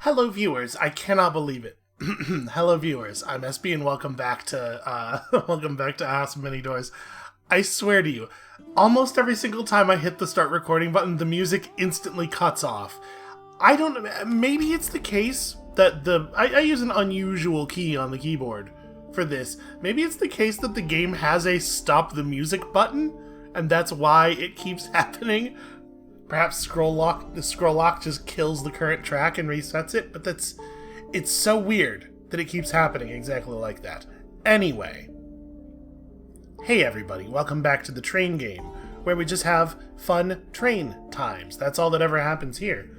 Hello, viewers. I cannot believe it. Hello, viewers. I'm SB, and welcome back to welcome back to Ask Many Doors. I swear to you, almost every single time I hit the start recording button, the music instantly cuts off. I don't know. Maybe it's the case that I use an unusual key on the keyboard for this. Maybe it's the case that the game has a stop the music button, and that's why it keeps happening. Perhaps the scroll lock just kills the current track and resets it, but it's so weird that it keeps happening exactly like that. Anyway, hey everybody, welcome back to the train game, where we just have fun train times. That's all that ever happens here.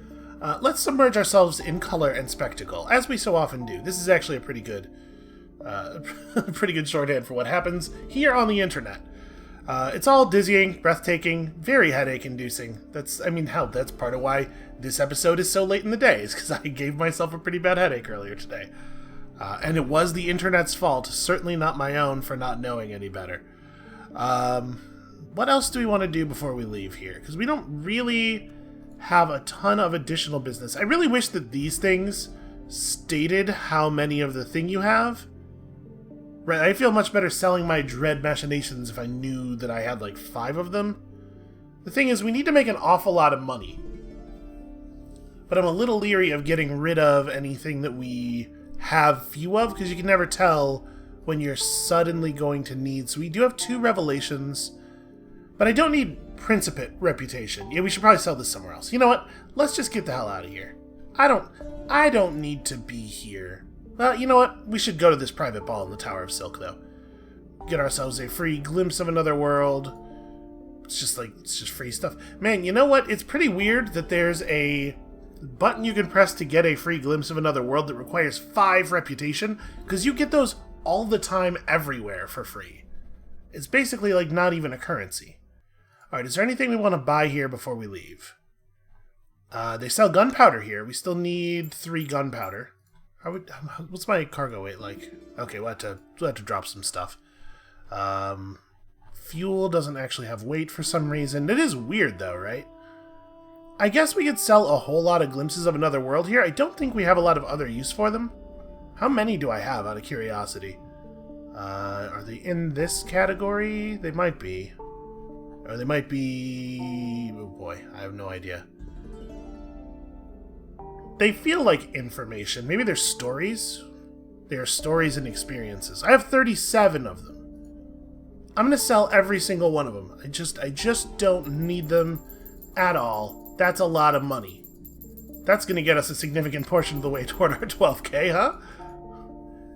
Let's submerge ourselves in color and spectacle, as we so often do. This is actually a pretty good shorthand for what happens here on the internet. It's all dizzying, breathtaking, very headache-inducing. That's part of why this episode is so late in the day, is because I gave myself a pretty bad headache earlier today. And it was the internet's fault, certainly not my own for not knowing any better. What else do we want to do before we leave here? Because we don't really have a ton of additional business. I really wish that these things stated how many of the thing you have. Right, I feel much better selling my dread machinations if I knew that I had like 5 of them. The thing is, we need to make an awful lot of money. But I'm a little leery of getting rid of anything that we have few of, because you can never tell when you're suddenly going to need. So we do have 2 revelations, but I don't need Principate reputation. Yeah, we should probably sell this somewhere else. You know what? Let's just get the hell out of here. I don't need to be here. Well, you know what? We should go to this private ball in the Tower of Silk, though. Get ourselves a free glimpse of another world. It's just free stuff. Man, you know what? It's pretty weird that there's a button you can press to get a free glimpse of another world that requires 5 reputation, because you get those all the time everywhere for free. It's basically like not even a currency. Alright, is there anything we want to buy here before we leave? They sell gunpowder here. We still need 3 gunpowder. What's my cargo weight like? Okay, we'll have to drop some stuff. Fuel doesn't actually have weight for some reason. It is weird though, right? I guess we could sell a whole lot of glimpses of another world here. I don't think we have a lot of other use for them. How many do I have, out of curiosity? Are they in this category? They might be. Or they might be... Oh boy, I have no idea. They feel like information. Maybe they're stories? They are stories and experiences. I have 37 of them. I'm going to sell every single one of them. I just don't need them at all. That's a lot of money. That's going to get us a significant portion of the way toward our 12k, huh?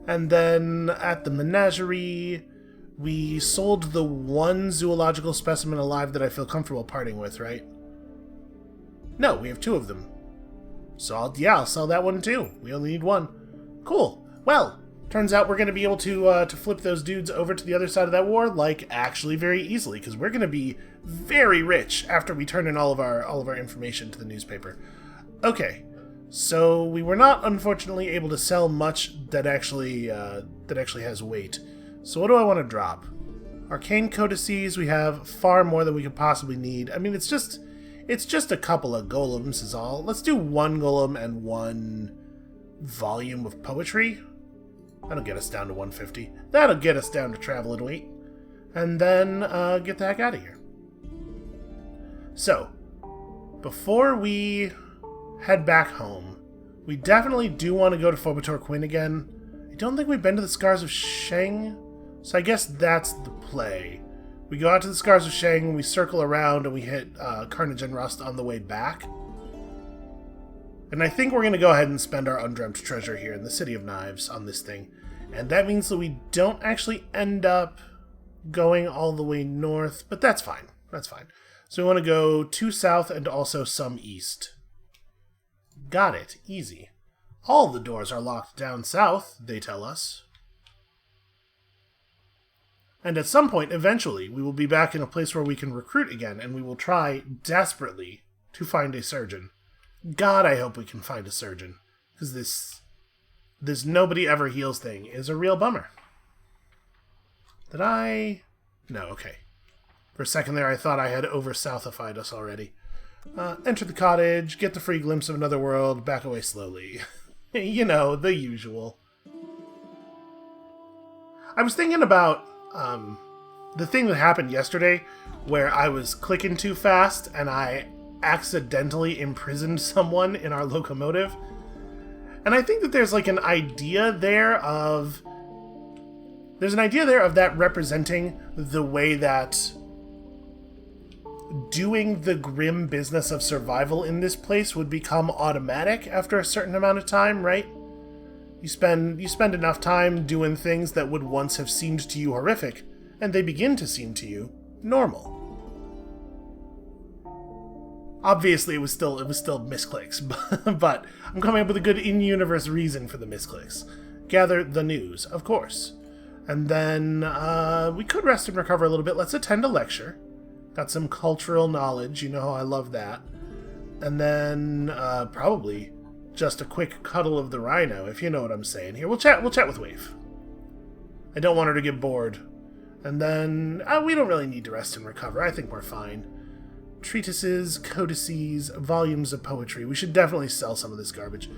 And then at the menagerie, we sold the 1 zoological specimen alive that I feel comfortable parting with, right? No, we have 2 of them. So I'll sell that one too. We only need 1. Cool. Well, turns out we're going to be able to flip those dudes over to the other side of that war, like, actually very easily, because we're going to be very rich after we turn in all of our information to the newspaper. Okay, so we were not, unfortunately, able to sell much that actually has weight. So what do I want to drop? Arcane codices, we have far more than we could possibly need. I mean, it's just a couple of golems is all. Let's do 1 golem and 1 volume of poetry. That'll get us down to 150. That'll get us down to travel and weight. And then get the heck out of here. So, before we head back home, we definitely do want to go to Failbetter Quinn again. I don't think we've been to the Scars of Sheng, so I guess that's the play. We go out to the Scars of Sheng, we circle around, and we hit Carnage and Rust on the way back. And I think we're going to go ahead and spend our undreamt treasure here in the City of Knives on this thing. And that means that we don't actually end up going all the way north, but that's fine. That's fine. So we want to go 2 south and also some east. Got it. Easy. All the doors are locked down south, they tell us. And at some point, eventually, we will be back in a place where we can recruit again, and we will try desperately to find a surgeon. God, I hope we can find a surgeon. Because this nobody ever heals thing is a real bummer. Did I? No, okay. For a second there, I thought I had over-southified us already. Enter the cottage, get the free glimpse of another world, back away slowly. You know, the usual. I was thinking about the thing that happened yesterday where I was clicking too fast and I accidentally imprisoned someone in our locomotive. And I think that there's like an idea there of... There's an idea there of that representing the way that doing the grim business of survival in this place would become automatic after a certain amount of time, right? You spend enough time doing things that would once have seemed to you horrific, and they begin to seem to you normal. Obviously, it was still misclicks, but I'm coming up with a good in-universe reason for the misclicks. Gather the news, of course. And then we could rest and recover a little bit. Let's attend a lecture. Got some cultural knowledge, you know how I love that. And then probably just a quick cuddle of the rhino, if you know what I'm saying here. We'll chat with Wave. I don't want her to get bored. And then we don't really need to rest and recover. I think we're fine. Treatises, codices, volumes of poetry. We should definitely sell some of this garbage.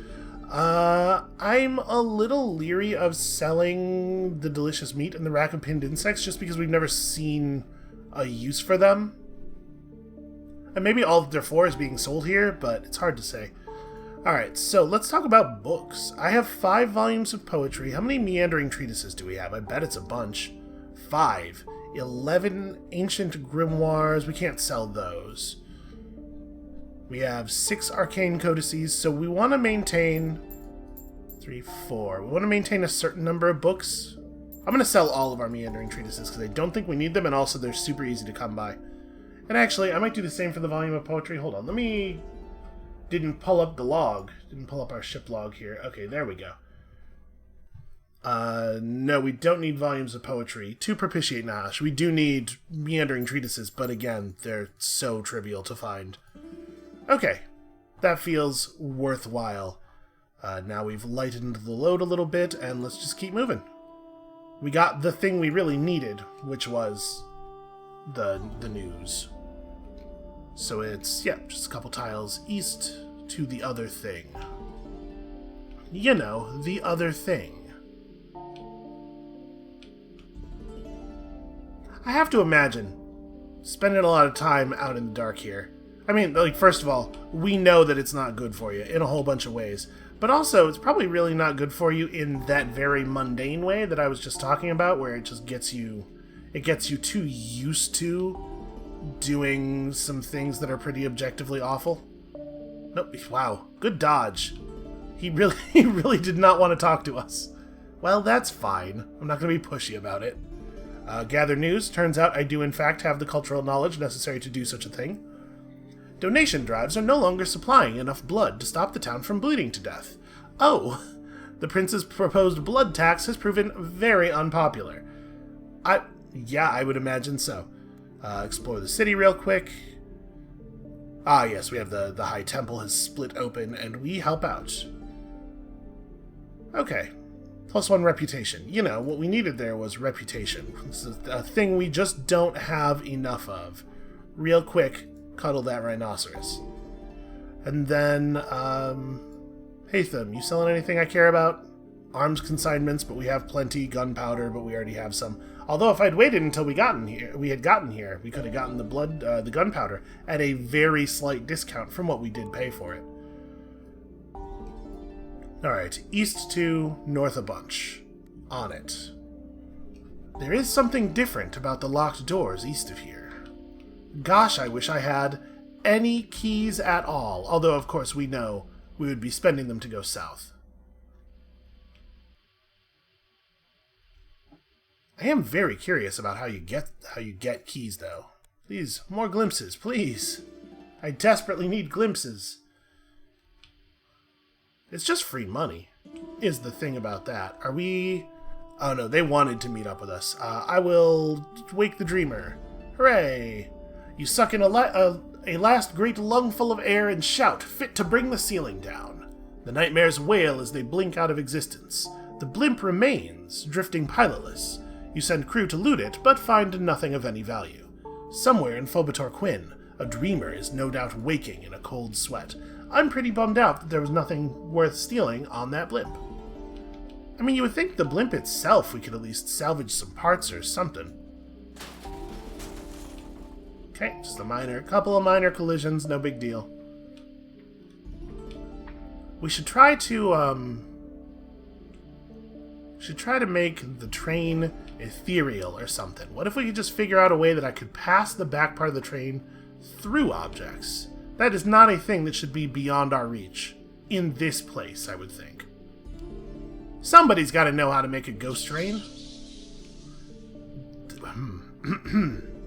I'm a little leery of selling the delicious meat and the rack of pinned insects just because we've never seen a use for them. And maybe all that they're for is being sold here, but it's hard to say. Alright, so let's talk about books. I have 5 volumes of poetry. How many meandering treatises do we have? I bet it's a bunch. 5. 11 ancient grimoires. We can't sell those. We have 6 arcane codices, so we want to maintain 3, 4. We want to maintain a certain number of books. I'm going to sell all of our meandering treatises because I don't think we need them, and also they're super easy to come by. And actually, I might do the same for the volume of poetry. Hold on, let me... Didn't pull up the log. Didn't pull up our ship log here. Okay, there we go. No, we don't need volumes of poetry. To propitiate Nash, we do need meandering treatises, but again, they're so trivial to find. Okay, that feels worthwhile. Now we've lightened the load a little bit, and let's just keep moving. We got the thing we really needed, which was the news. So it's, yeah, just a couple tiles east to the other thing. You know, the other thing. I have to imagine spending a lot of time out in the dark here. I mean, like, first of all, we know that it's not good for you in a whole bunch of ways. But also, it's probably really not good for you in that very mundane way that I was just talking about, where it just gets you... It gets you too used to doing some things that are pretty objectively awful. Nope, wow, good dodge. He really did not want to talk to us. Well, that's fine. I'm not going to be pushy about it. Gather news. Turns out I do in fact have the cultural knowledge necessary to do such a thing. Donation drives are no longer supplying enough blood to stop the town from bleeding to death. Oh, the prince's proposed blood tax has proven very unpopular. Yeah, I would imagine so. Explore the city real quick. Ah, yes, we have the High Temple has split open, and we help out. Okay. +1 reputation. You know, what we needed there was reputation. This is a thing we just don't have enough of. Real quick, cuddle that rhinoceros. And then, Hatham, you selling anything I care about? Arms consignments, but we have plenty. Gunpowder, but we already have some. Although if I'd waited until we had gotten here, we could have gotten the gunpowder at a very slight discount from what we did pay for it. Alright, east to north a bunch. On it. There is something different about the locked doors east of here. Gosh, I wish I had any keys at all, although of course we know we would be spending them to go south. I am very curious about how you get keys, though. Please, more glimpses, please. I desperately need glimpses. It's just free money, is the thing about that. Are we... Oh no, they wanted to meet up with us. I will wake the dreamer. Hooray! You suck in a last great lungful of air and shout, fit to bring the ceiling down. The nightmares wail as they blink out of existence. The blimp remains, drifting pilotless. You send crew to loot it, but find nothing of any value. Somewhere in Failbetter Quinn, a dreamer is no doubt waking in a cold sweat. I'm pretty bummed out that there was nothing worth stealing on that blimp. I mean, you would think the blimp itself we could at least salvage some parts or something. Okay, just a couple of minor collisions, no big deal. We should try to make the train ethereal or something. What if we could just figure out a way that I could pass the back part of the train through objects? That is not a thing that should be beyond our reach. In this place, I would think. Somebody's got to know how to make a ghost train.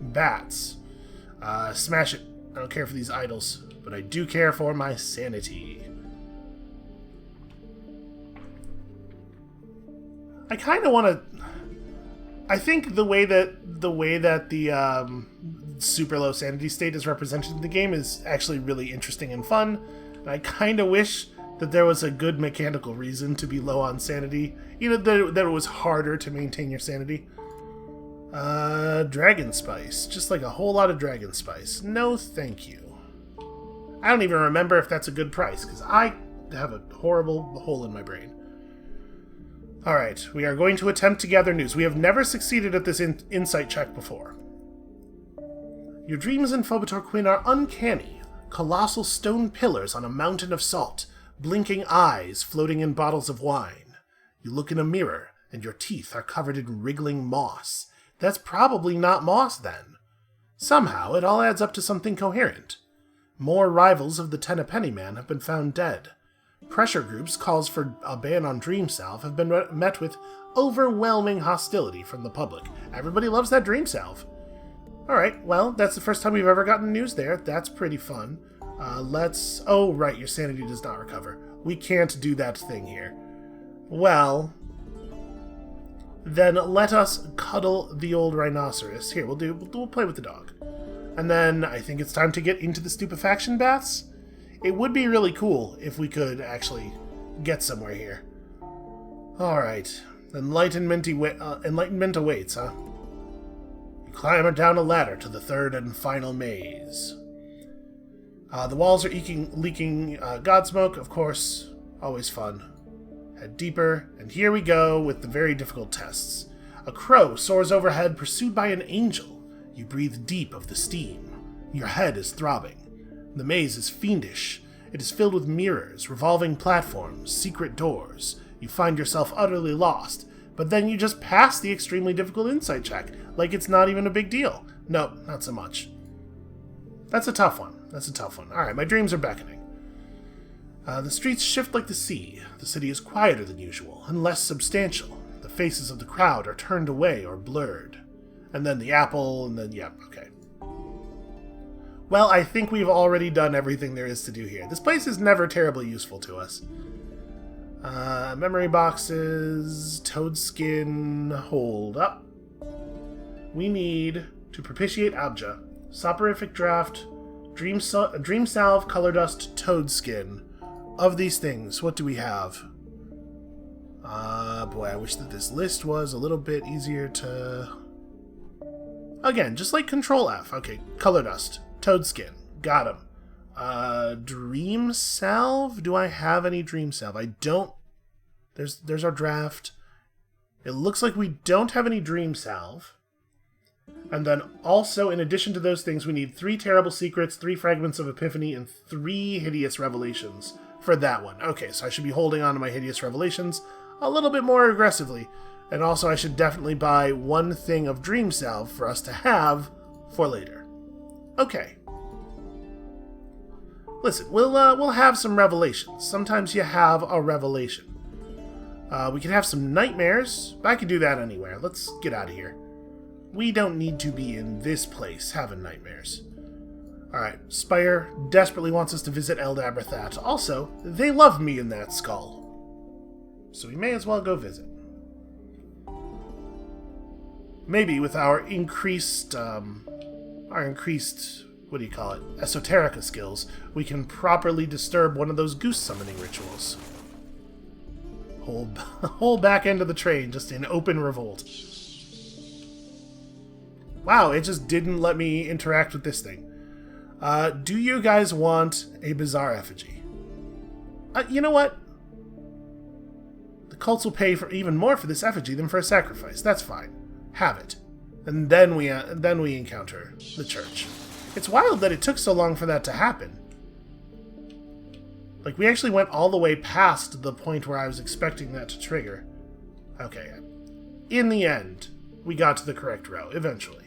Bats. Smash it. I don't care for these idols, but I do care for my sanity. I kind of want to... I think the way that the super low sanity state is represented in the game is actually really interesting and fun. And I kind of wish that there was a good mechanical reason to be low on sanity. You know, that it was harder to maintain your sanity. Dragon spice. Just like a whole lot of dragon spice. No thank you. I don't even remember if that's a good price, because I have a horrible hole in my brain. Alright, we are going to attempt to gather news. We have never succeeded at this insight check before. Your dreams in Failbetter Quinn are uncanny. Colossal stone pillars on a mountain of salt. Blinking eyes floating in bottles of wine. You look in a mirror, and your teeth are covered in wriggling moss. That's probably not moss, then. Somehow, it all adds up to something coherent. More rivals of the Tenpenny Man have been found dead. Pressure groups' calls for a ban on dream salve have been met with overwhelming hostility from the public. Everybody loves that dream salve. Alright, well, that's the first time we've ever gotten news there. That's pretty fun. Let's... Oh, right, your sanity does not recover. We can't do that thing here. Well, then let us cuddle the old rhinoceros. Here, we'll play with the dog. And then I think it's time to get into the stupefaction baths. It would be really cool if we could actually get somewhere here. Alright, enlightenment awaits, huh? You climb down a ladder to the third and final maze. The walls are leaking god smoke, of course. Always fun. Head deeper, and here we go with the very difficult tests. A crow soars overhead, pursued by an angel. You breathe deep of the steam. Your head is throbbing. The maze is fiendish. It is filled with mirrors, revolving platforms, secret doors. You find yourself utterly lost, but then you just pass the extremely difficult insight check, like it's not even a big deal. No, not so much. That's a tough one. Alright, my dreams are beckoning. The streets shift like the sea. The city is quieter than usual, and less substantial. The faces of the crowd are turned away or blurred. And then the apple, and then, yeah, okay. Well, I think we've already done everything there is to do here. This place is never terribly useful to us. Memory boxes, toad skin, hold up. We need to propitiate Abja, soporific draft, dream salve, color dust, toad skin. Of these things, what do we have? Boy, I wish that this list was a little bit easier to... Again, just like Control F. Okay, color dust. Toad skin. Got him. Dream salve? Do I have any dream salve? I don't... There's our draft. It looks like we don't have any dream salve. And then also, in addition to those things, we need 3 terrible secrets, 3 fragments of epiphany, and 3 hideous revelations for that one. Okay, so I should be holding on to my hideous revelations a little bit more aggressively. And also, I should definitely buy 1 thing of dream salve for us to have for later. Okay. Listen, we'll have some revelations. Sometimes you have a revelation. We can have some nightmares, but I can do that anywhere. Let's get out of here. We don't need to be in this place having nightmares. Alright, Spire desperately wants us to visit Eldabrathat. Also, they love me in that skull. So we may as well go visit. Maybe with our increased, what do you call it, esoterica skills, we can properly disturb one of those goose summoning rituals. Whole back end of the train just in open revolt. Wow, it just didn't let me interact with this thing. Do you guys want a bizarre effigy? You know what? The cults will pay for even more for this effigy than for a sacrifice. That's fine. Have it. And then we encounter the church. It's wild that it took so long for that to happen. Like, we actually went all the way past the point where I was expecting that to trigger. Okay. In the end, we got to the correct row, eventually.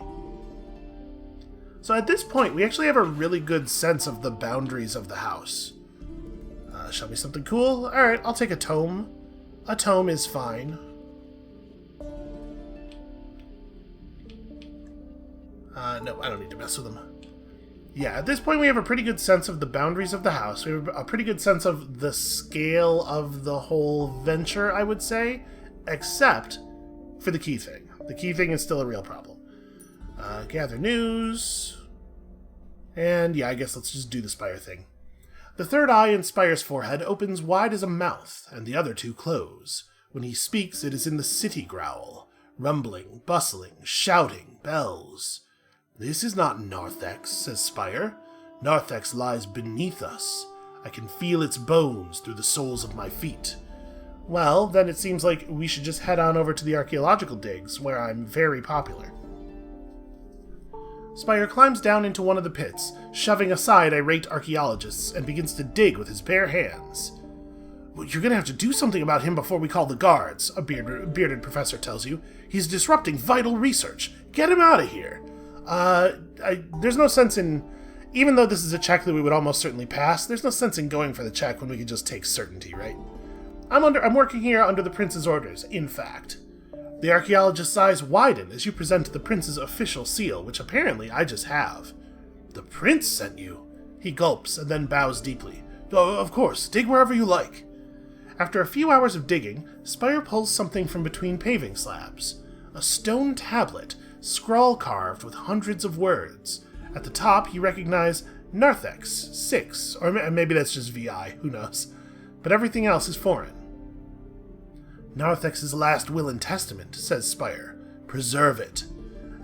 So at this point, we actually have a really good sense of the boundaries of the house. Show me something cool? Alright, I'll take a tome. A tome is fine. No, I don't need to mess with them. Yeah, at this point we have a pretty good sense of the boundaries of the house. We have a pretty good sense of the scale of the whole venture, I would say. Except for the key thing. The key thing is still a real problem. Gather news. And yeah, I guess let's just do the spire thing. The third eye in Spire's forehead opens wide as a mouth, and the other two close. When he speaks, it is in the city growl. Rumbling, bustling, shouting, bells. This is not Narthex, says Spire. Narthex lies beneath us. I can feel its bones through the soles of my feet. Well, then it seems like we should just head on over to the archaeological digs, where I'm very popular. Spire climbs down into one of the pits, shoving aside irate archaeologists, and begins to dig with his bare hands. Well, you're gonna have to do something about him before we call the guards, a bearded professor tells you. He's disrupting vital research. Get him out of here. There's no sense in... Even though this is a check that we would almost certainly pass, there's no sense in going for the check when we could just take certainty, right? I'm working here under the prince's orders, in fact. The archaeologist's eyes widen as you present the prince's official seal, which apparently I just have. The prince sent you? He gulps and then bows deeply. Oh, of course, dig wherever you like. After a few hours of digging, Spire pulls something from between paving slabs. A stone tablet, scrawl-carved with hundreds of words. At the top, you recognize Narthex 6, or maybe that's just VI, who knows. But everything else is foreign. Narthex's last will and testament, says Spire. Preserve it.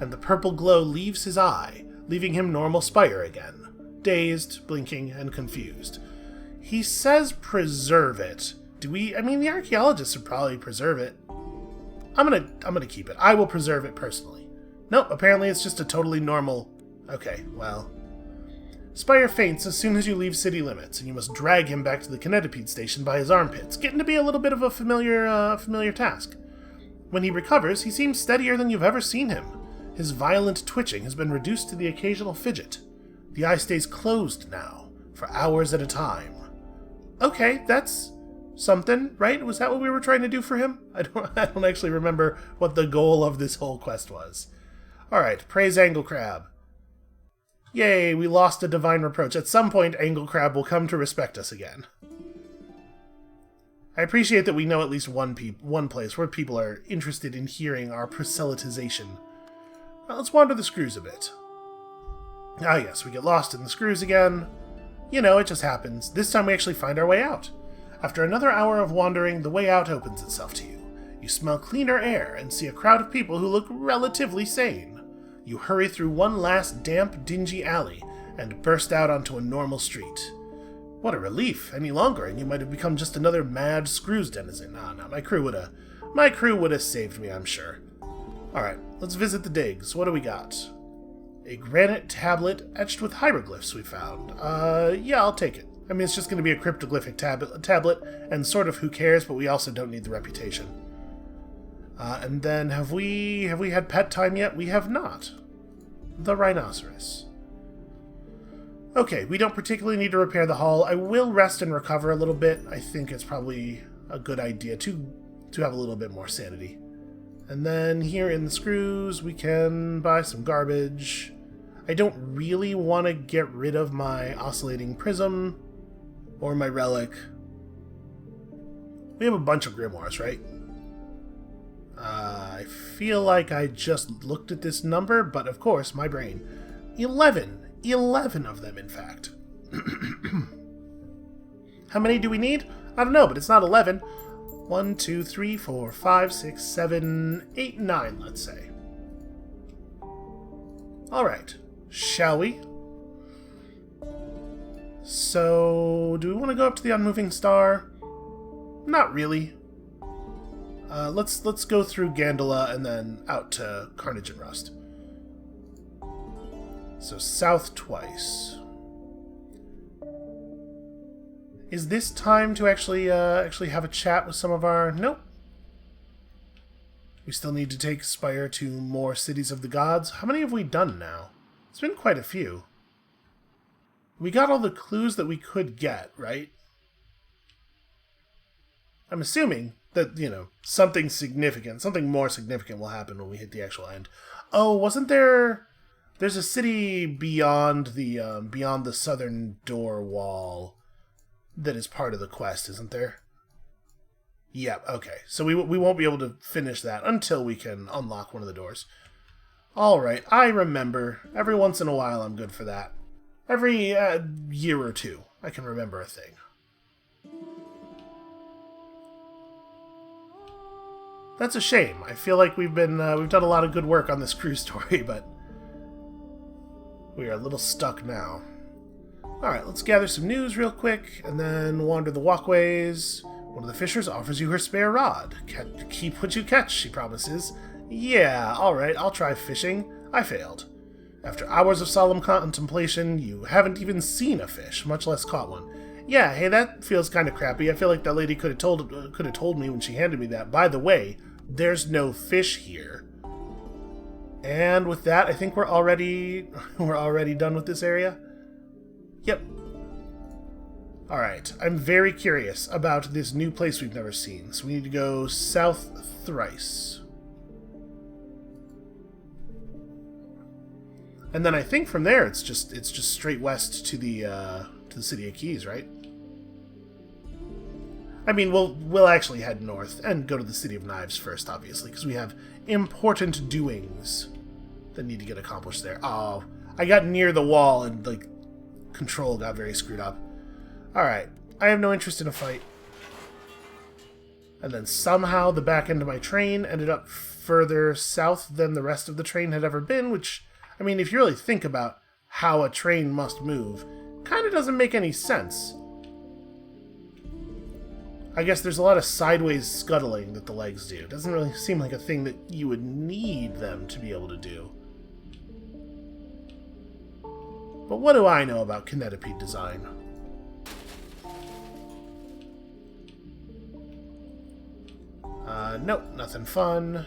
And the purple glow leaves his eye, leaving him normal Spire again. Dazed, blinking, and confused. He says preserve it. The archaeologists would probably preserve it. I'm gonna keep it. I will preserve it personally. Nope, apparently it's just a totally normal... Okay, well... Spire faints as soon as you leave city limits, and you must drag him back to the kinetipede station by his armpits, getting to be a little bit of a familiar task. When he recovers, he seems steadier than you've ever seen him. His violent twitching has been reduced to the occasional fidget. The eye stays closed now, for hours at a time. Okay, that's something, right? Was that what we were trying to do for him? I don't actually remember what the goal of this whole quest was. Alright, praise Angle Crab. Yay, we lost a divine reproach. At some point, Angle Crab will come to respect us again. I appreciate that we know at least one place where people are interested in hearing our proselytization. Well, let's wander the screws a bit. Ah yes, we get lost in the screws again. You know, it just happens. This time we actually find our way out. After another hour of wandering, the way out opens itself to you. You smell cleaner air and see a crowd of people who look relatively sane. You hurry through one last damp, dingy alley and burst out onto a normal street. What a relief! Any longer, and you might have become just another mad screws denizen. No, my crew would have saved me, I'm sure. Alright, let's visit the digs. What do we got? A granite tablet etched with hieroglyphs we found. Yeah, I'll take it. I mean, it's just going to be a cryptoglyphic tablet, and sort of who cares, but we also don't need the reputation. And then, have we had pet time yet? We have not. The rhinoceros. Okay, we don't particularly need to repair the hull. I will rest and recover a little bit. I think it's probably a good idea to have a little bit more sanity. And then here in the screws, we can buy some garbage. I don't really want to get rid of my oscillating prism or my relic. We have a bunch of grimoires, right? I feel like I just looked at this number, but of course, my brain. 11. 11 of them, in fact. How many do we need? I don't know, but it's not 11. 1, 2, 3, 4, 5, 6, 7, 8, 9, let's say. Alright, shall we? So, do we want to go up to the unmoving star? Not really. Let's go through Gandola and then out to Carnage and Rust. So south twice. Is this time to actually have a chat with some of our... Nope. We still need to take Spire to more cities of the gods. How many have we done now? It's been quite a few. We got all the clues that we could get, right? I'm assuming that, you know, something significant, something more significant will happen when we hit the actual end. Oh, wasn't there... There's a city beyond the southern door wall that is part of the quest, isn't there? Yep, okay. So we won't be able to finish that until we can unlock one of the doors. Alright, I remember. Every once in a while I'm good for that. Every year or two, I can remember a thing. That's a shame. I feel like we've done a lot of good work on this cruise story, but we are a little stuck now. Alright, let's gather some news real quick, and then wander the walkways. One of the fishers offers you her spare rod. Keep what you catch, she promises. Yeah, alright, I'll try fishing. I failed. After hours of solemn contemplation, you haven't even seen a fish, much less caught one. Yeah, hey, that feels kind of crappy. I feel like that lady could have told me when she handed me that. By the way, there's no fish here. And with that, I think we're already done with this area. Yep. Alright, I'm very curious about this new place we've never seen, so we need to go south thrice. And then I think from there it's just straight west to the City of Keys, right? I mean, we'll actually head north and go to the City of Knives first, obviously, because we have important doings that need to get accomplished there. Oh, I got near the wall and, like, control got very screwed up. Alright, I have no interest in a fight. And then somehow the back end of my train ended up further south than the rest of the train had ever been, which, I mean, if you really think about how a train must move, kind of doesn't make any sense. I guess there's a lot of sideways scuttling that the legs do. It doesn't really seem like a thing that you would need them to be able to do. But what do I know about kinetipede design? Nope, nothing fun.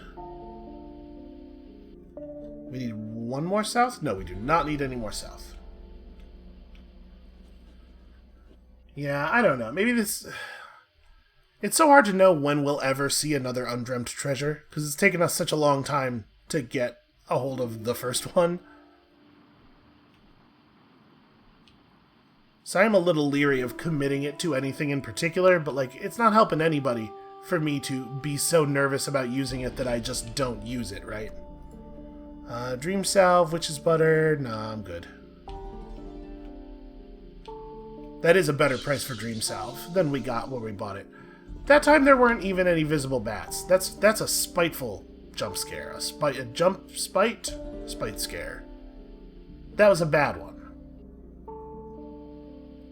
We need one more south? No, we do not need any more south. Yeah, I don't know. Maybe this... It's so hard to know when we'll ever see another undreamt treasure, because it's taken us such a long time to get a hold of the first one. So I'm a little leery of committing it to anything in particular, but, like, it's not helping anybody for me to be so nervous about using it that I just don't use it, right? Dream Salve, Witch's Butter, nah, I'm good. That is a better price for Dream Salve than we got when we bought it. That time there weren't even any visible bats. That's a spiteful jump scare. A jump spite scare. That was a bad one.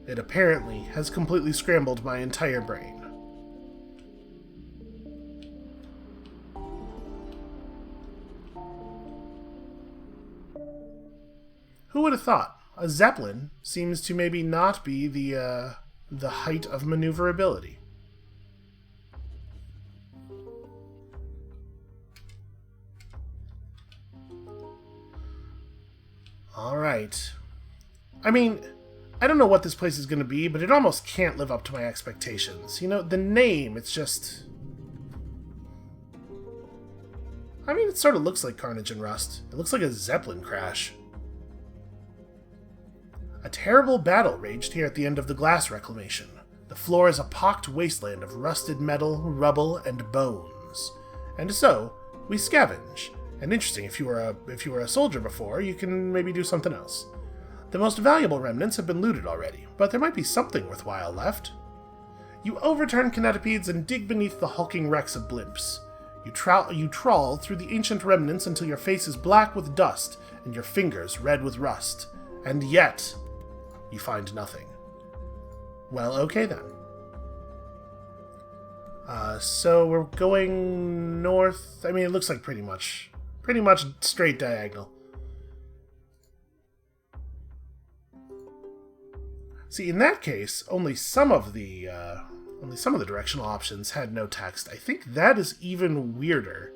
It apparently has completely scrambled my entire brain. Who would have thought? A Zeppelin seems to maybe not be the height of maneuverability. Alright. I mean, I don't know what this place is going to be, but it almost can't live up to my expectations. You know, the name, it's just... I mean, it sort of looks like Carnage and Rust. It looks like a Zeppelin crash. A terrible battle raged here at the end of the glass reclamation. The floor is a pocked wasteland of rusted metal, rubble, and bones. And so, we scavenge. And interesting, if you were a soldier before, you can maybe do something else. The most valuable remnants have been looted already, but there might be something worthwhile left. You overturn kinetipedes and dig beneath the hulking wrecks of blimps. You trawl through the ancient remnants until your face is black with dust and your fingers red with rust. And yet, you find nothing. Well, okay then. So we're going north. I mean, it looks like pretty much straight diagonal. See, in that case, only some of the directional options had no text. I think that is even weirder.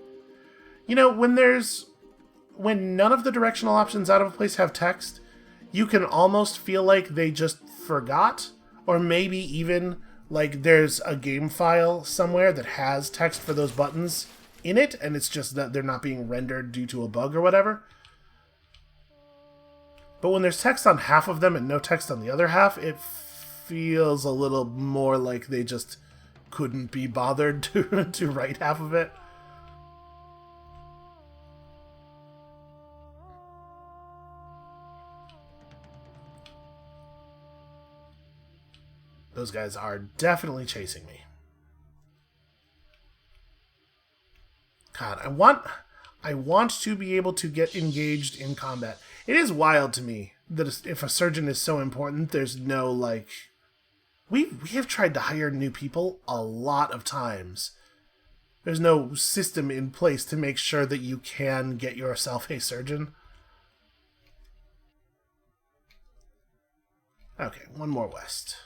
You know, when none of the directional options out of a place have text, you can almost feel like they just forgot, or maybe even like there's a game file somewhere that has text for those buttons in it, and it's just that they're not being rendered due to a bug or whatever. But when there's text on half of them and no text on the other half, it feels a little more like they just couldn't be bothered to write half of it. Those guys are definitely chasing me. God, I want to be able to get engaged in combat. It is wild to me that if a surgeon is so important, there's no, like... We have tried to hire new people a lot of times. There's no system in place to make sure that you can get yourself a surgeon. Okay, one more west.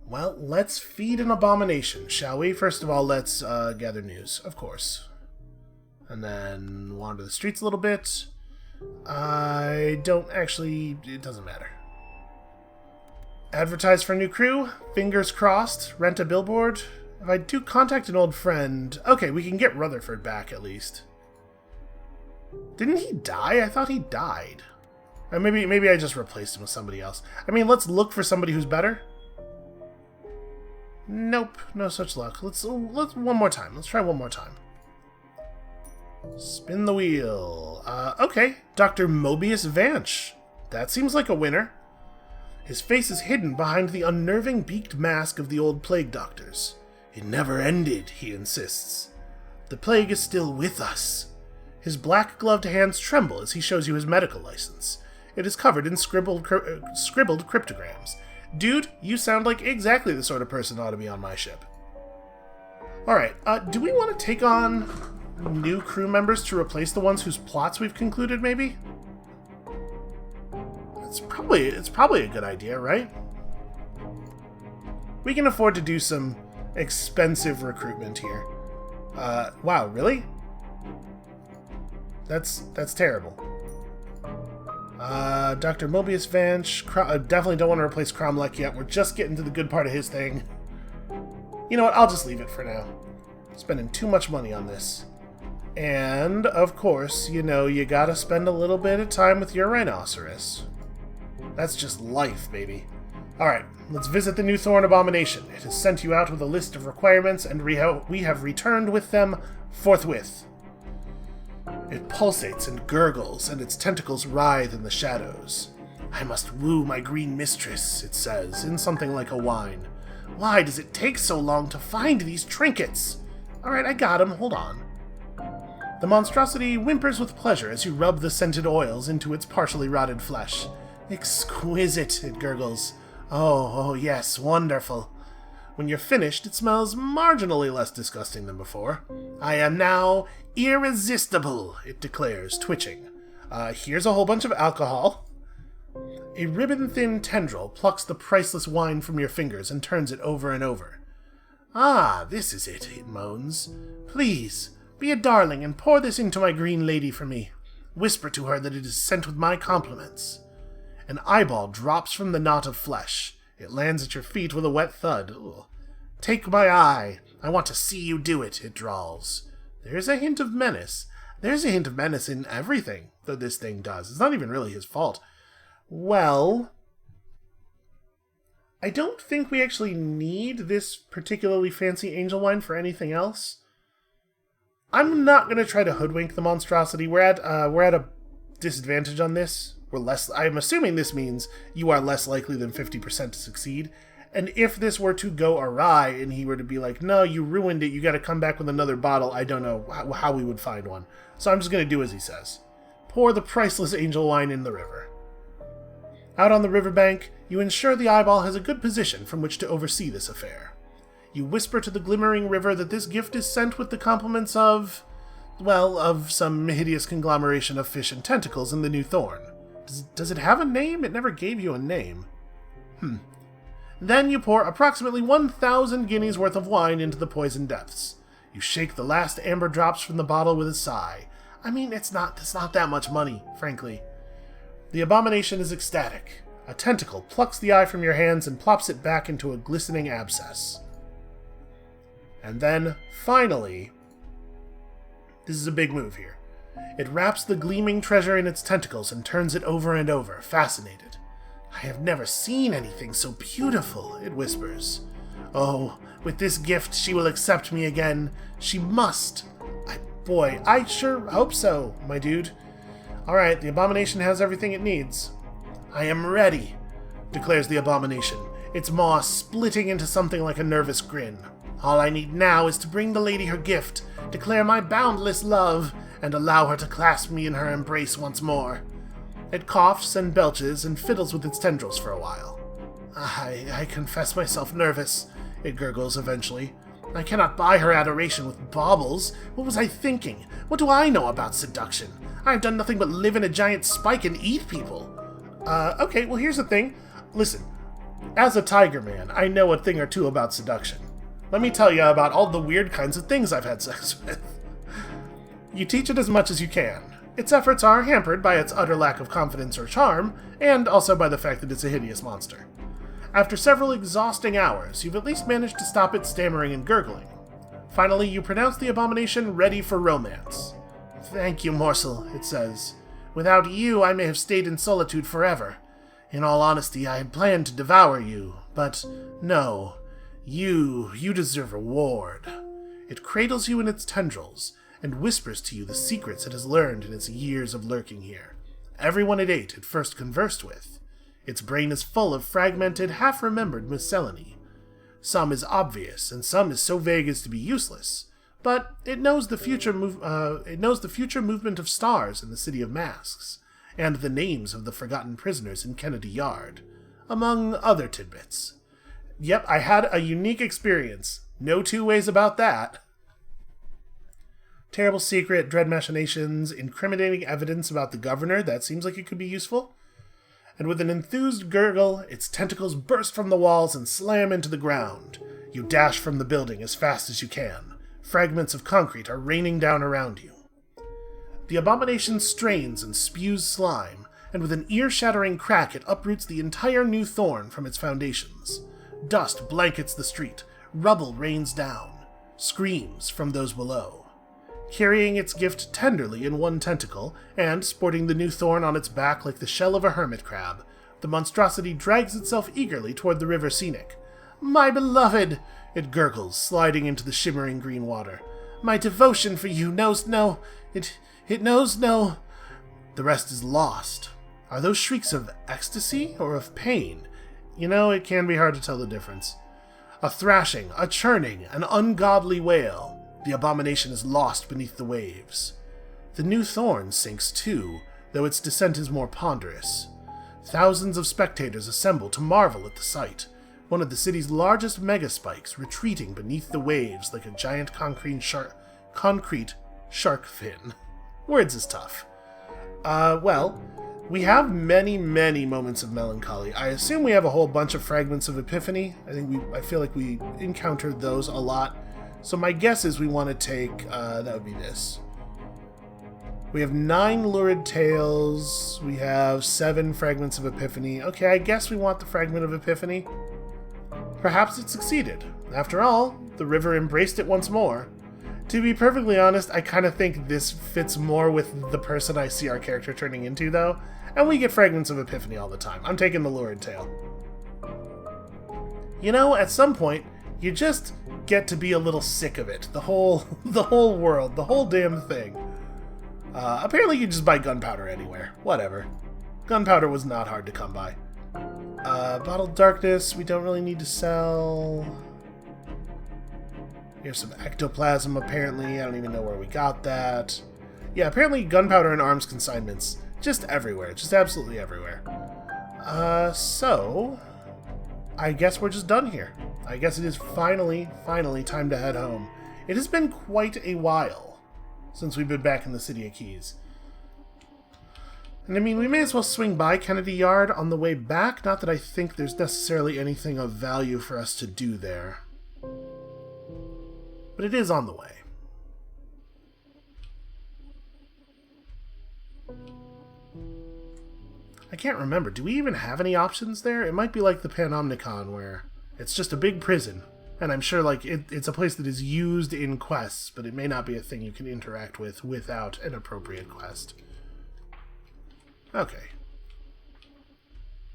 Well, let's feed an abomination, shall we? First of all, let's gather news, of course. And then wander the streets a little bit. It doesn't matter. Advertise for a new crew, fingers crossed, rent a billboard. If I do contact an old friend... Okay, we can get Rutherford back, at least. Didn't he die? I thought he died. Or maybe I just replaced him with somebody else. I mean, let's look for somebody who's better. Nope, no such luck. Let's one more time. Let's try one more time. Spin the wheel. Okay, Dr. Mobius Vanch. That seems like a winner. His face is hidden behind the unnerving beaked mask of the old plague doctors. It never ended, he insists. The plague is still with us. His black-gloved hands tremble as he shows you his medical license. It is covered in scribbled cryptograms. Dude, you sound like exactly the sort of person ought to be on my ship. Alright, do we want to take on new crew members to replace the ones whose plots we've concluded, maybe? It's probably a good idea, right? We can afford to do some expensive recruitment here. Wow, really? That's terrible. Dr. Mobius Vanch. Definitely don't want to replace Cromlech yet. We're just getting to the good part of his thing. You know what? I'll just leave it for now. Spending too much money on this. And, of course, you know, you gotta spend a little bit of time with your rhinoceros. That's just life, baby. Alright, let's visit the new Thorn Abomination. It has sent you out with a list of requirements, and we have returned with them forthwith. It pulsates and gurgles, and its tentacles writhe in the shadows. I must woo my green mistress, it says, in something like a whine. Why does it take so long to find these trinkets? Alright, I got him, hold on. The monstrosity whimpers with pleasure as you rub the scented oils into its partially rotted flesh. Exquisite, it gurgles. Oh, yes, wonderful. When you're finished, it smells marginally less disgusting than before. I am now irresistible, it declares, twitching. Here's a whole bunch of alcohol. A ribbon-thin tendril plucks the priceless wine from your fingers and turns it over and over. Ah, this is it, it moans. Please, be a darling and pour this into my green lady for me. Whisper to her that it is sent with my compliments. An eyeball drops from the knot of flesh. It lands at your feet with a wet thud. Ugh. Take my eye. I want to see you do it, it drawls. There's a hint of menace. There's a hint of menace in everything that this thing does. It's not even really his fault. Well, I don't think we actually need this particularly fancy angel wine for anything else. I'm not going to try to hoodwink the monstrosity. We're at a disadvantage on this. I'm assuming this means you are less likely than 50% to succeed. And if this were to go awry and he were to be like, no, you ruined it, you got to come back with another bottle, I don't know how we would find one. So I'm just going to do as he says. pour the priceless angel wine in the river. Out on the riverbank, you ensure the eyeball has a good position from which to oversee this affair. You whisper to the glimmering river that this gift is sent with the compliments of, well, of some hideous conglomeration of fish and tentacles in the new thorn. Does it have a name? It never gave you a name. Then you pour approximately 1,000 guineas worth of wine into the poison depths. You shake the last amber drops from the bottle with a sigh. I mean, it's not that much money, frankly. The abomination is ecstatic. A tentacle plucks the eye from your hands and plops it back into a glistening abscess. And then, finally, this is a big move here. It wraps the gleaming treasure in its tentacles and turns it over and over, fascinated. I have never seen anything so beautiful, it whispers. Oh, with this gift she will accept me again. She must. I sure hope so, my dude. Alright, the abomination has everything it needs. I am ready, declares the abomination, its maw splitting into something like a nervous grin. All I need now is to bring the lady her gift, declare my boundless love, and allow her to clasp me in her embrace once more. It coughs and belches and fiddles with its tendrils for a while. I confess myself nervous, it gurgles eventually. I cannot buy her adoration with baubles. What was I thinking? What do I know about seduction? I have done nothing but live in a giant spike and eat people. Okay, well here's the thing. Listen, as a tiger man, I know a thing or two about seduction. Let me tell you about all the weird kinds of things I've had sex with. You teach it as much as you can. Its efforts are hampered by its utter lack of confidence or charm, and also by the fact that it's a hideous monster. After several exhausting hours, you've at least managed to stop it stammering and gurgling. Finally, you pronounce the abomination ready for romance. Thank you, morsel, it says. Without you, I may have stayed in solitude forever. In all honesty, I had planned to devour you, but no. You deserve reward. It cradles you in its tendrils, and whispers to you the secrets it has learned in its years of lurking here. Everyone it ate it first conversed with. Its brain is full of fragmented, half-remembered miscellany. Some is obvious, and some is so vague as to be useless, but it knows the future movement of stars in the City of Masks, and the names of the forgotten prisoners in Kennedy Yard, among other tidbits. Yep, I had a unique experience. No two ways about that. Terrible secret, dread machinations, incriminating evidence about the governor. That seems like it could be useful. And with an enthused gurgle, its tentacles burst from the walls and slam into the ground. You dash from the building as fast as you can. Fragments of concrete are raining down around you. The abomination strains and spews slime, and with an ear-shattering crack it uproots the entire new thorn from its foundations. Dust blankets the street, rubble rains down, screams from those below. Carrying its gift tenderly in one tentacle, and sporting the new thorn on its back like the shell of a hermit crab, the monstrosity drags itself eagerly toward the river scenic. My beloved! It gurgles, sliding into the shimmering green water. My devotion for you knows no... It knows no... The rest is lost. Are those shrieks of ecstasy or of pain? You know, it can be hard to tell the difference. A thrashing, a churning, an ungodly wail. The abomination is lost beneath the waves. The new thorn sinks too, though its descent is more ponderous. Thousands of spectators assemble to marvel at the sight, one of the city's largest megaspikes retreating beneath the waves like a giant concrete shark fin. Words is tough. Well, we have many, many moments of melancholy. I assume we have a whole bunch of fragments of epiphany. I feel like we encountered those a lot. So my guess is we want to take, that would be this. We have 9 lurid tales. We have 7 fragments of epiphany. Okay, I guess we want the fragment of epiphany. Perhaps it succeeded. After all, the river embraced it once more. To be perfectly honest, I kind of think this fits more with the person I see our character turning into, though. And we get fragments of epiphany all the time. I'm taking the lurid tale. You know, at some point, you just get to be a little sick of it. The whole world, the whole damn thing. Apparently you just buy gunpowder anywhere. Whatever. Gunpowder was not hard to come by. Bottled darkness, we don't really need to sell. Here's some ectoplasm, apparently. I don't even know where we got that. Yeah, apparently gunpowder and arms consignments. Just everywhere. Just absolutely everywhere. So... I guess we're just done here. I guess it is finally time to head home. It has been quite a while since we've been back in the City of Keys. And I mean, we may as well swing by Kennedy Yard on the way back. Not that I think there's necessarily anything of value for us to do there. But it is on the way. I can't remember. Do we even have any options there? It might be like the Panopticon, where it's just a big prison. And I'm sure like it's a place that is used in quests, but it may not be a thing you can interact with without an appropriate quest. Okay.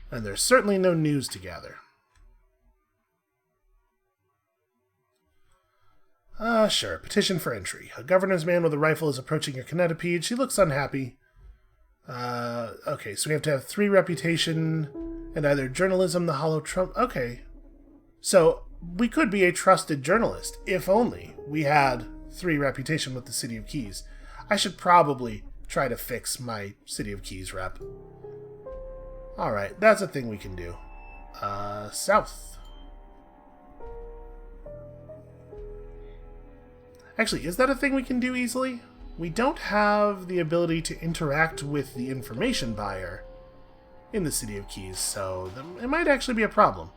And there's certainly no news to gather. Sure. Petition for entry. A governor's man with a rifle is approaching your kinetipede. She looks unhappy. Okay, so we have to have 3 reputation and either journalism, the hollow trump. Okay. So, we could be a trusted journalist, if only we had 3 reputation with the City of Keys. I should probably try to fix my City of Keys rep. Alright, that's a thing we can do. South. Actually, is that a thing we can do easily? We don't have the ability to interact with the information buyer in the City of Keys, so it might actually be a problem.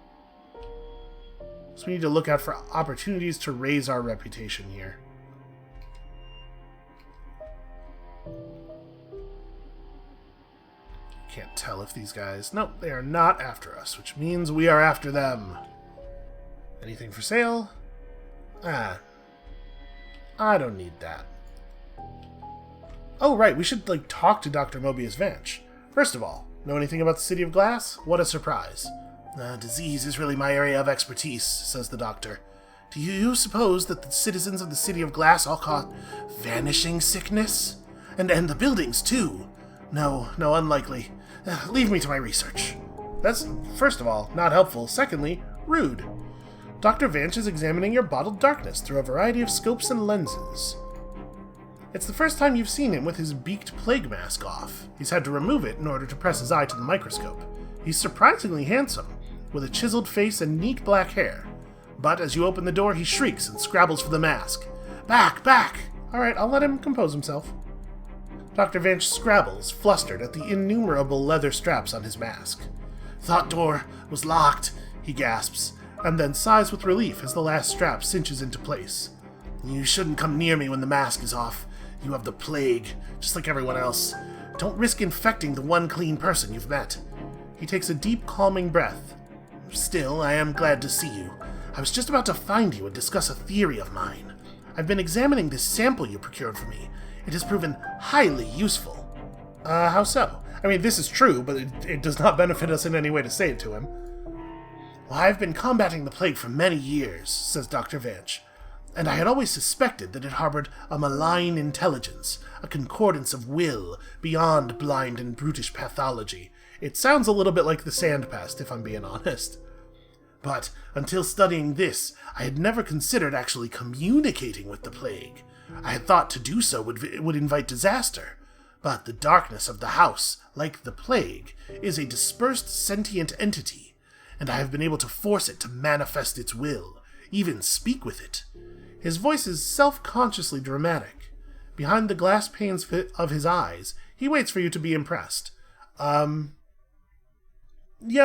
So we need to look out for opportunities to raise our reputation here. Can't tell if these guys... Nope, they are not after us, which means we are after them. Anything for sale? I don't need that. Oh, right, we should, like, talk to Dr. Mobius Vanch. First of all, know anything about the City of Glass? What a surprise. Disease is really my area of expertise, says the doctor. Do you suppose that the citizens of the City of Glass all caught vanishing sickness? And the buildings, too? No, unlikely. Leave me to my research. That's, first of all, not helpful. Secondly, rude. Dr. Vanch is examining your bottled darkness through a variety of scopes and lenses. It's the first time you've seen him with his beaked plague mask off. He's had to remove it in order to press his eye to the microscope. He's surprisingly handsome, with a chiseled face and neat black hair. But as you open the door, he shrieks and scrabbles for the mask. Back! Alright, I'll let him compose himself. Dr. Vanch scrabbles, flustered at the innumerable leather straps on his mask. Thought door was locked, he gasps, and then sighs with relief as the last strap cinches into place. You shouldn't come near me when the mask is off. You have the plague, just like everyone else. Don't risk infecting the one clean person you've met. He takes a deep, calming breath. Still, I am glad to see you. I was just about to find you and discuss a theory of mine. I've been examining this sample you procured for me. It has proven highly useful. How so? I mean, this is true, but it does not benefit us in any way to say it to him. Well, I've been combating the plague for many years, says Dr. Vanch. And I had always suspected that it harbored a malign intelligence, a concordance of will beyond blind and brutish pathology. It sounds a little bit like the sand pest, if I'm being honest. But until studying this, I had never considered actually communicating with the plague. I had thought to do so would invite disaster. But the darkness of the house, like the plague, is a dispersed sentient entity, and I have been able to force it to manifest its will, even speak with it. His voice is self-consciously dramatic. Behind the glass panes of his eyes, he waits for you to be impressed. Yeah,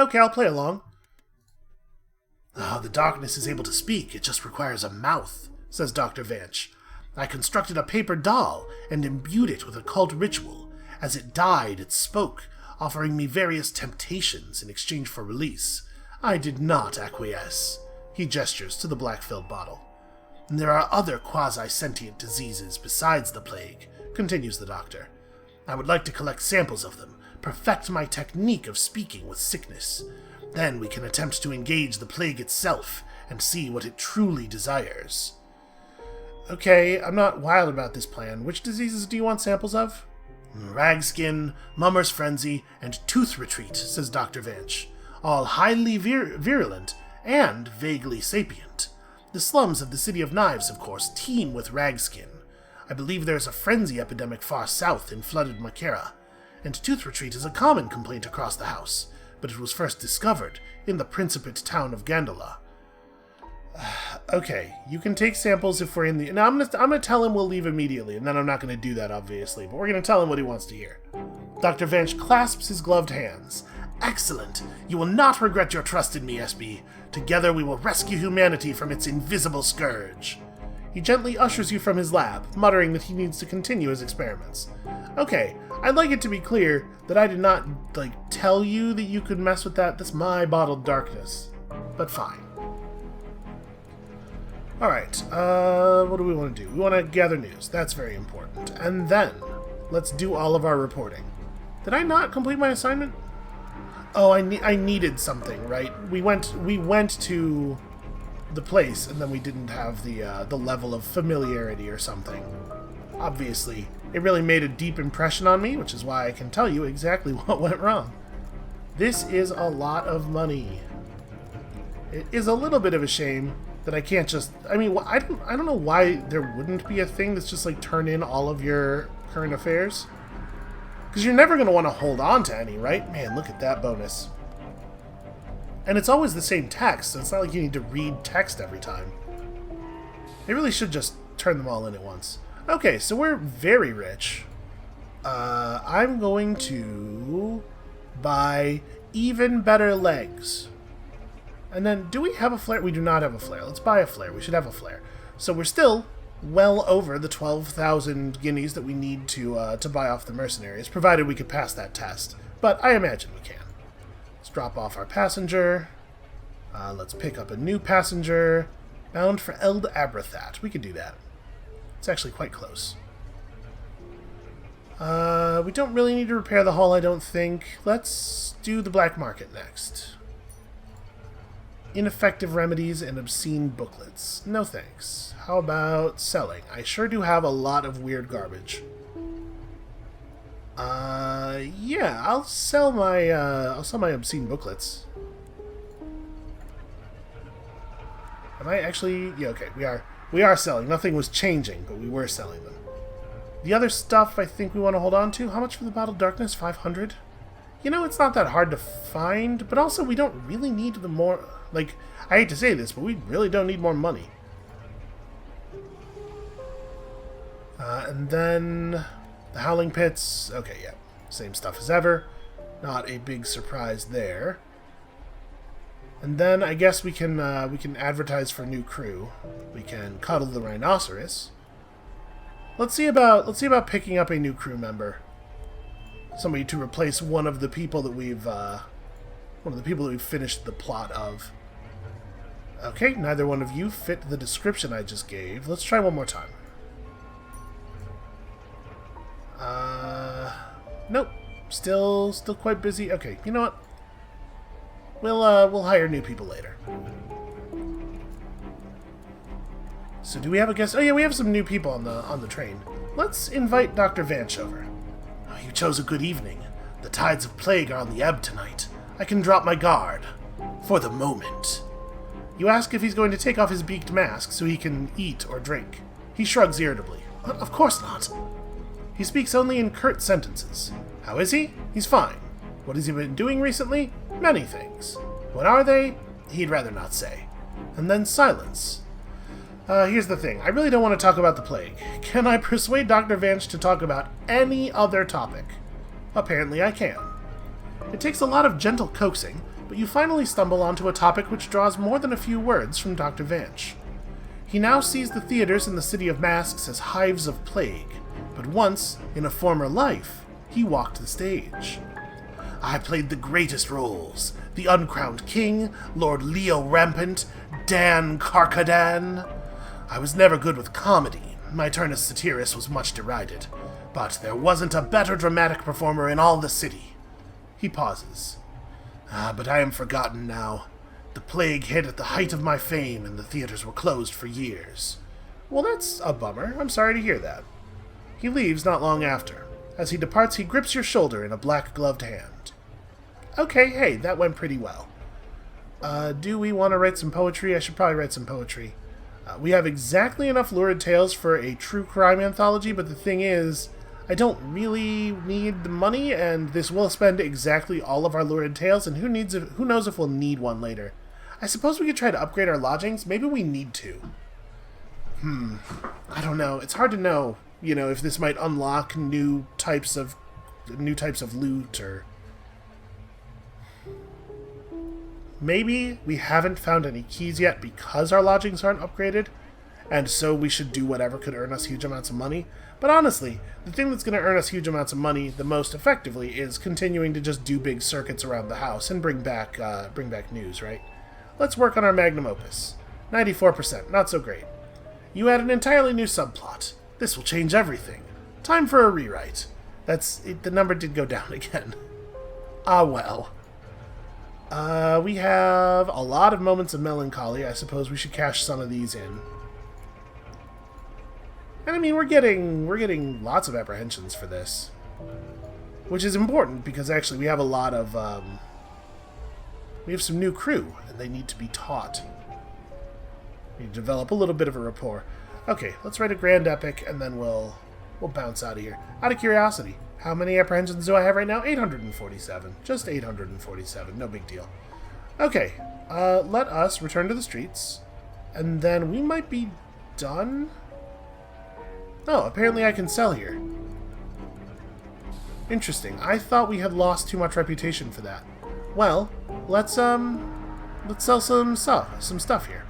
okay, I'll play along. The darkness is able to speak, it just requires a mouth, says Dr. Vanch. I constructed a paper doll and imbued it with occult ritual. As it died, it spoke, offering me various temptations in exchange for release. I did not acquiesce. He gestures to the black-filled bottle. And there are other quasi-sentient diseases besides the plague, continues the doctor. I would like to collect samples of them, perfect my technique of speaking with sickness. Then we can attempt to engage the plague itself and see what it truly desires. Okay, I'm not wild about this plan. Which diseases do you want samples of? Ragskin, Mummer's Frenzy, and Tooth Retreat, says Dr. Vanch. All highly virulent and vaguely sapient. The slums of the City of Knives, of course, teem with ragskin. I believe there is a frenzy epidemic far south in flooded Makera, and tooth retreat is a common complaint across the house, but it was first discovered in the Principate town of Gandala. Okay, you can take samples if we're in the... Now, I'm gonna tell him we'll leave immediately, and then I'm not gonna do that, obviously, but we're gonna tell him what he wants to hear. Dr. Vanch clasps his gloved hands. Excellent! You will not regret your trust in me, SB. Together we will rescue humanity from its invisible scourge. He gently ushers you from his lab, muttering that he needs to continue his experiments. Okay, I'd like it to be clear that I did not, tell you that you could mess with that. That's my bottled darkness. But fine. Alright, what do we want to do? We want to gather news. That's very important. And then, let's do all of our reporting. Did I not complete my assignment? Oh, I needed something, right? We went to the place, and then we didn't have the level of familiarity or something. Obviously, it really made a deep impression on me, which is why I can tell you exactly what went wrong. This is a lot of money. It is a little bit of a shame that I can't just... I mean, I don't know why there wouldn't be a thing that's just, turn in all of your current affairs. Because you're never going to want to hold on to any, right? Man, look at that bonus. And it's always the same text, so it's not like you need to read text every time. They really should just turn them all in at once. Okay, so we're very rich. I'm going to buy even better legs. And then, do we have a flare? We do not have a flare. Let's buy a flare. We should have a flare. So we're still well over the 12,000 guineas that we need to buy off the mercenaries, provided we could pass that test. But I imagine we can. Let's drop off our passenger. Let's pick up a new passenger. Bound for Eld Abrathat. We could do that. It's actually quite close. We don't really need to repair the hull, I don't think. Let's do the black market next. Ineffective remedies and obscene booklets. No thanks. How about selling? I sure do have a lot of weird garbage. Yeah, I'll sell my obscene booklets. Am I actually... Yeah, okay, we are selling. Nothing was changing, but we were selling them. The other stuff I think we want to hold on to. How much for the Bottled Darkness? 500? You know, it's not that hard to find, but also we don't really need the more... I hate to say this, but we really don't need more money. And then the Howling Pits. Okay, yeah. Same stuff as ever. Not a big surprise there. And then I guess we can advertise for a new crew. We can cuddle the rhinoceros. Let's see about picking up a new crew member. Somebody to replace one of the people that we've finished the plot of. Okay, neither one of you fit the description I just gave. Let's try one more time. Nope. Still quite busy. Okay, you know what? We'll hire new people later. So do we have a guest? Oh yeah, we have some new people on the train. Let's invite Dr. Vanch over. Oh, you chose a good evening. The tides of plague are on the ebb tonight. I can drop my guard. For the moment. You ask if he's going to take off his beaked mask so he can eat or drink. He shrugs irritably. Of course not. He speaks only in curt sentences. How is he? He's fine. What has he been doing recently? Many things. What are they? He'd rather not say. And then silence. Here's the thing. I really don't want to talk about the plague. Can I persuade Dr. Vanch to talk about any other topic? Apparently I can. It takes a lot of gentle coaxing, but you finally stumble onto a topic which draws more than a few words from Dr. Vanch. He now sees the theaters in the City of Masks as hives of plague, but once, in a former life, he walked the stage. I played the greatest roles. The Uncrowned King, Lord Leo Rampant, Dan Karkadan. I was never good with comedy. My turn as satirist was much derided. But there wasn't a better dramatic performer in all the city. He pauses. But I am forgotten now. The plague hit at the height of my fame, and the theaters were closed for years. Well, that's a bummer. I'm sorry to hear that. He leaves not long after. As he departs, he grips your shoulder in a black-gloved hand. Okay, hey, that went pretty well. Do we want to write some poetry? I should probably write some poetry. We have exactly enough lurid tales for a true crime anthology, but the thing is, I don't really need the money, and this will spend exactly all of our lurid tales, and who knows if we'll need one later. I suppose we could try to upgrade our lodgings. Maybe we need to. I don't know. It's hard to know, if this might unlock new types of loot, or maybe we haven't found any keys yet because our lodgings aren't upgraded, and so we should do whatever could earn us huge amounts of money. But honestly, the thing that's going to earn us huge amounts of money the most effectively is continuing to just do big circuits around the house and bring back news, right? Let's work on our magnum opus. 94%, not so great. You add an entirely new subplot. This will change everything. Time for a rewrite. The number did go down again. Ah, well. We have a lot of moments of melancholy. I suppose we should cash some of these in. And I mean, we're getting lots of apprehensions for this, which is important because actually we have a lot of we have some new crew and they need to be taught. We need to develop a little bit of a rapport. Okay, let's write a grand epic and then we'll bounce out of here. Out of curiosity, how many apprehensions do I have right now? 847. Just 847. No big deal. Okay, let us return to the streets, and then we might be done. Oh, apparently I can sell here. Interesting. I thought we had lost too much reputation for that. Well, let's sell some stuff here.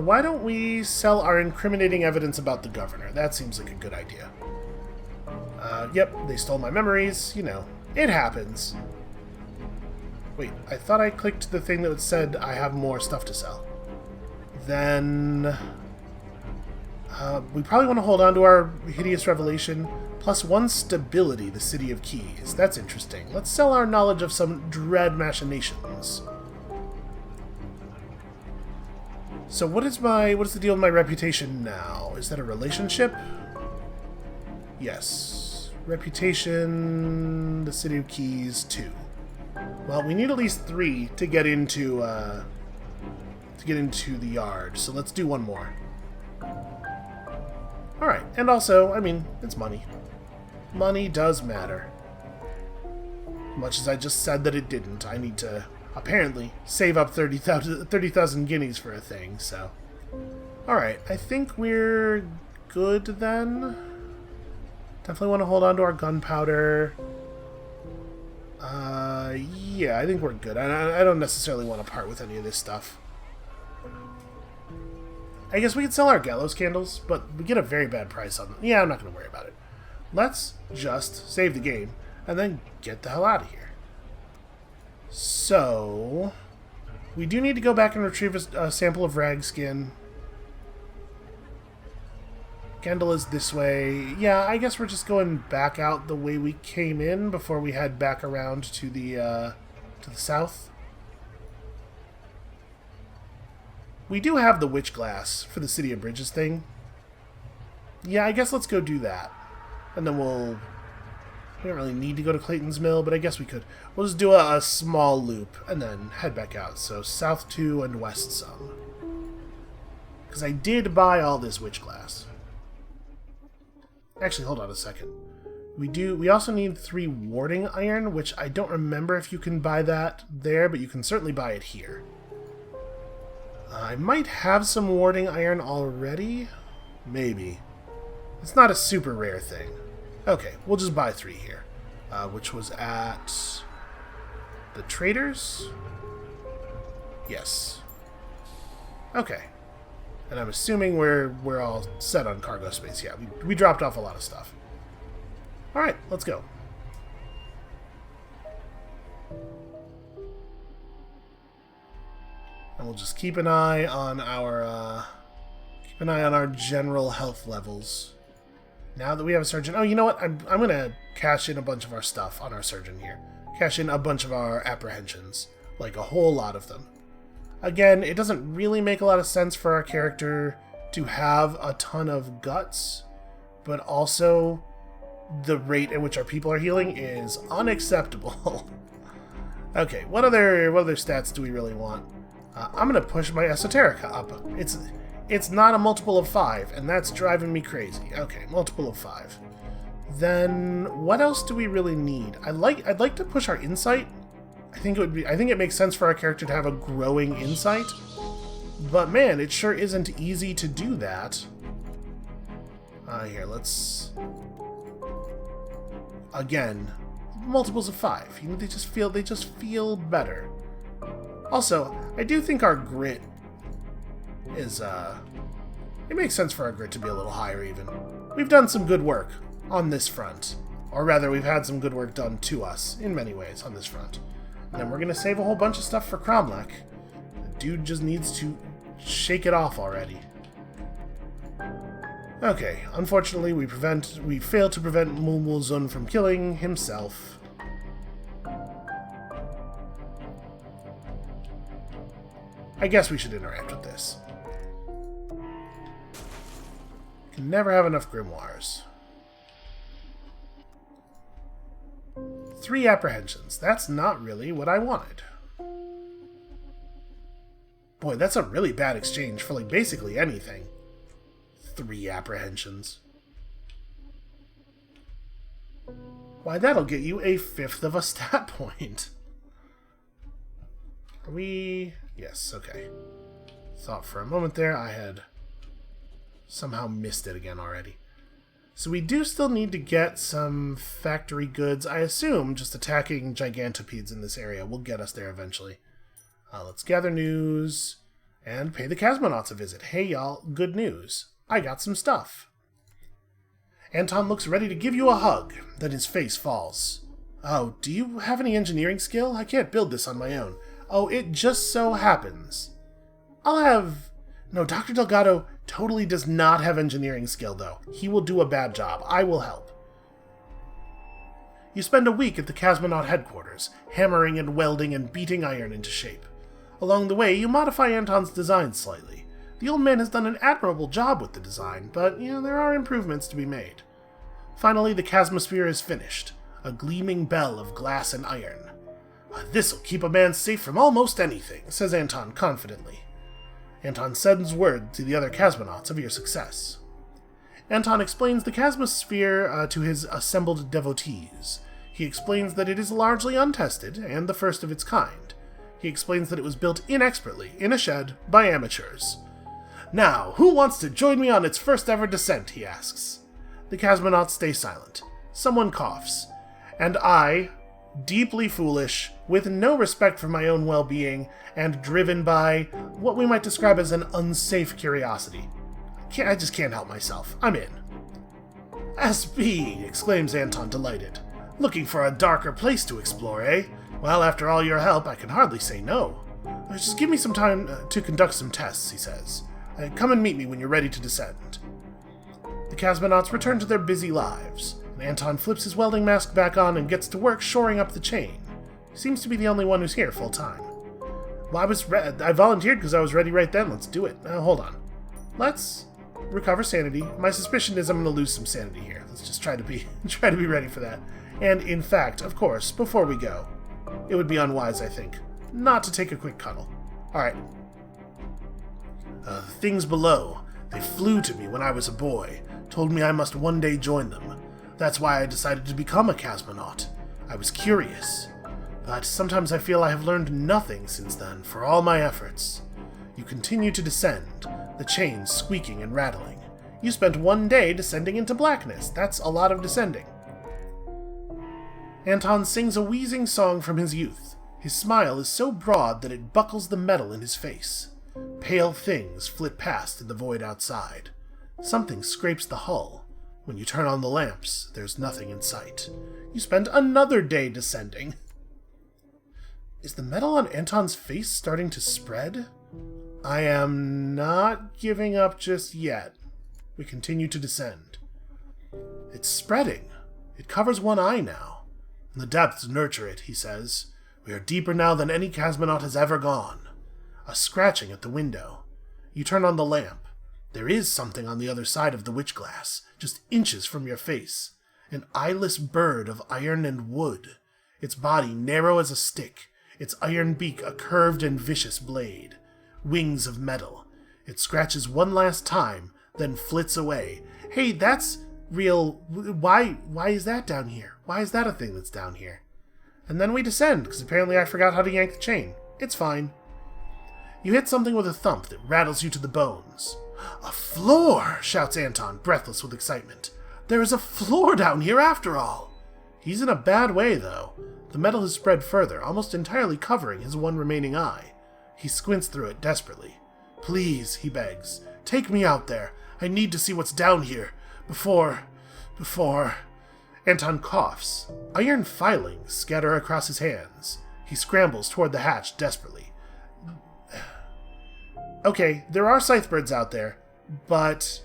Why don't we sell our incriminating evidence about the governor? That seems like a good idea. Yep, they stole my memories. It happens. Wait, I thought I clicked the thing that said I have more stuff to sell. Then we probably want to hold on to our hideous revelation, plus 1 stability, the City of Keys. That's interesting. Let's sell our knowledge of some dread machinations. So what is the deal with my reputation now? Is that a relationship? Yes. Reputation, the City of Keys, 2. Well, we need at least 3 to get into the yard, so let's do 1 more. Alright, and also, I mean, it's money. Money does matter. Much as I just said that it didn't, I need to, apparently, save up 30,000 guineas for a thing, so. Alright, I think we're good then. Definitely want to hold on to our gunpowder. Yeah, I think we're good. I don't necessarily want to part with any of this stuff. I guess we could sell our gallows candles, but we get a very bad price on them. Yeah, I'm not going to worry about it. Let's just save the game, and then get the hell out of here. So, we do need to go back and retrieve a sample of rag skin. Kendall is this way. Yeah, I guess we're just going back out the way we came in before we head back around to the south. We do have the witch glass for the City of Bridges thing. Yeah, I guess let's go do that. And then we don't really need to go to Clayton's Mill, but I guess we could. We'll just do a small loop and then head back out. So south 2 and west some. Because I did buy all this witch glass. Actually, hold on a second. We also need 3 warding iron, which I don't remember if you can buy that there, but you can certainly buy it here. I might have some warding iron already. Maybe. It's not a super rare thing. Okay, we'll just buy 3 here. Which was at the traders? Yes. Okay. And I'm assuming we're all set on cargo space. Yeah, we dropped off a lot of stuff. Alright, let's go. And we'll just keep an eye on our general health levels. Now that we have a surgeon... Oh, you know what? I'm going to cash in a bunch of our stuff on our surgeon here. Cash in a bunch of our apprehensions. Like a whole lot of them. Again, it doesn't really make a lot of sense for our character to have a ton of guts, but also the rate at which our people are healing is unacceptable. Okay, what other stats do we really want? I'm gonna push my Esoterica up. It's not a multiple of 5, and that's driving me crazy. Okay, multiple of 5. Then what else do we really need? I'd like to push our Insight. I think it makes sense for our character to have a growing Insight. But man, it sure isn't easy to do that. Here, let's... Again, multiples of 5. You know, they just feel better. Also, I do think our grit is, it makes sense for our grit to be a little higher even. We've done some good work on this front. Or rather, we've had some good work done to us, in many ways, on this front. And then we're gonna save a whole bunch of stuff for Cromlech. The dude just needs to shake it off already. Okay, unfortunately, we fail to prevent Mulmulzun from killing himself. I guess we should interact with this. Can never have enough grimoires. 3 apprehensions. That's not really what I wanted. Boy, that's a really bad exchange for, like, basically anything. 3 apprehensions. Why, that'll get you a 1/5 of a stat point. Are we... Yes, okay. Thought for a moment there I had somehow missed it again already. So we do still need to get some factory goods. I assume just attacking gigantopedes in this area will get us there eventually. Let's gather news and pay the Cosmonauts a visit. Hey y'all, good news. I got some stuff. Anton looks ready to give you a hug. Then his face falls. Oh, do you have any engineering skill? I can't build this on my own. Oh, it just so happens. No, Dr. Delgado totally does not have engineering skill, though. He will do a bad job. I will help. You spend a week at the Cosmonaut headquarters, hammering and welding and beating iron into shape. Along the way, you modify Anton's design slightly. The old man has done an admirable job with the design, but, there are improvements to be made. Finally, the Cosmosphere is finished, a gleaming bell of glass and iron. This'll keep a man safe from almost anything, says Anton confidently. Anton sends word to the other Cosmonauts of your success. Anton explains the Cosmosphere to his assembled devotees. He explains that it is largely untested and the first of its kind. He explains that it was built inexpertly, in a shed, by amateurs. Now, who wants to join me on its first ever descent, he asks. The Cosmonauts stay silent. Someone coughs. And I, deeply foolish, with no respect for my own well-being, and driven by what we might describe as an unsafe curiosity. I just can't help myself. I'm in. SB, exclaims Anton, delighted. Looking for a darker place to explore, eh? Well, after all your help, I can hardly say no. Just give me some time to conduct some tests, he says. Come and meet me when you're ready to descend. The Cosmonauts return to their busy lives, and Anton flips his welding mask back on and gets to work shoring up the chain. He seems to be the only one who's here full-time. Well, I volunteered because I was ready right then. Let's do it. Hold on. Let's recover sanity. My suspicion is I'm going to lose some sanity here. Let's just try to be ready for that. And in fact, of course, before we go, it would be unwise, I think, not to take a quick cuddle. Alright. The things below, they flew to me when I was a boy, told me I must one day join them. That's why I decided to become a cosmonaut. I was curious. But sometimes I feel I have learned nothing since then, for all my efforts. You continue to descend, the chains squeaking and rattling. You spent one day descending into blackness. That's a lot of descending. Anton sings a wheezing song from his youth. His smile is so broad that it buckles the metal in his face. Pale things flit past in the void outside. Something scrapes the hull. When you turn on the lamps, there's nothing in sight. You spend another day descending. Is the metal on Anton's face starting to spread? I am not giving up just yet. We continue to descend. It's spreading. It covers one eye now. The depths nurture it, he says. We are deeper now than any cosmonaut has ever gone. A scratching at the window. You turn on the lamp. There is something on the other side of the witch glass, just inches from your face. An eyeless bird of iron and wood. Its body narrow as a stick. its iron beak a curved and vicious blade. Wings of metal. It scratches one last time, then flits away. Hey, that's real. Why is that down here? Why is that a thing that's down here? And then we descend, because apparently I forgot how to yank the chain. It's fine. You hit something with a thump that rattles you to the bones. A floor! Shouts Anton, breathless with excitement. There is a floor down here after all! He's in a bad way, though. The metal has spread further, almost entirely covering his one remaining eye. He squints through it desperately. Please, he begs, take me out there. I need to see what's down here. Before... Anton coughs. Iron filings scatter across his hands. He scrambles toward the hatch desperately. Okay, there are scythe birds out there, but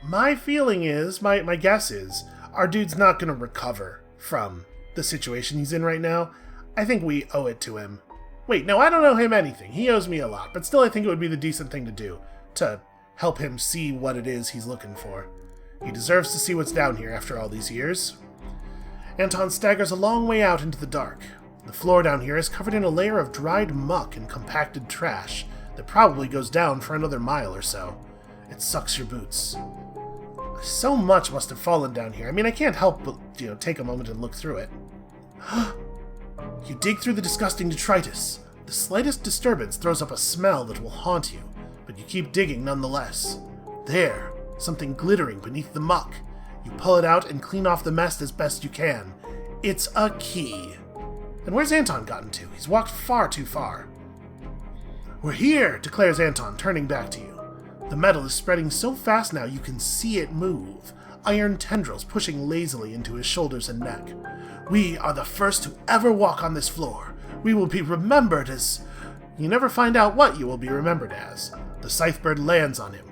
my feeling is, my guess is, our dude's not going to recover from the situation he's in right now. I think we owe it to him. Wait, no, I don't owe him anything. He owes me a lot, but still I think it would be the decent thing to do, to help him see what it is he's looking for. He deserves to see what's down here after all these years. Anton staggers a long way out into the dark. The floor down here is covered in a layer of dried muck and compacted trash that probably goes down for another mile or so. It sucks your boots. So much must have fallen down here. I mean, I can't help but, take a moment and look through it. You dig through the disgusting detritus. The slightest disturbance throws up a smell that will haunt you, but you keep digging nonetheless. There, something glittering beneath the muck. You pull it out and clean off the mess as best you can. It's a key. And where's Anton gotten to? He's walked far too far. We're here, declares Anton, turning back to you. The metal is spreading so fast now you can see it move, iron tendrils pushing lazily into his shoulders and neck. We are the first to ever walk on this floor. We will be remembered as... You never find out what you will be remembered as. The scythe bird lands on him,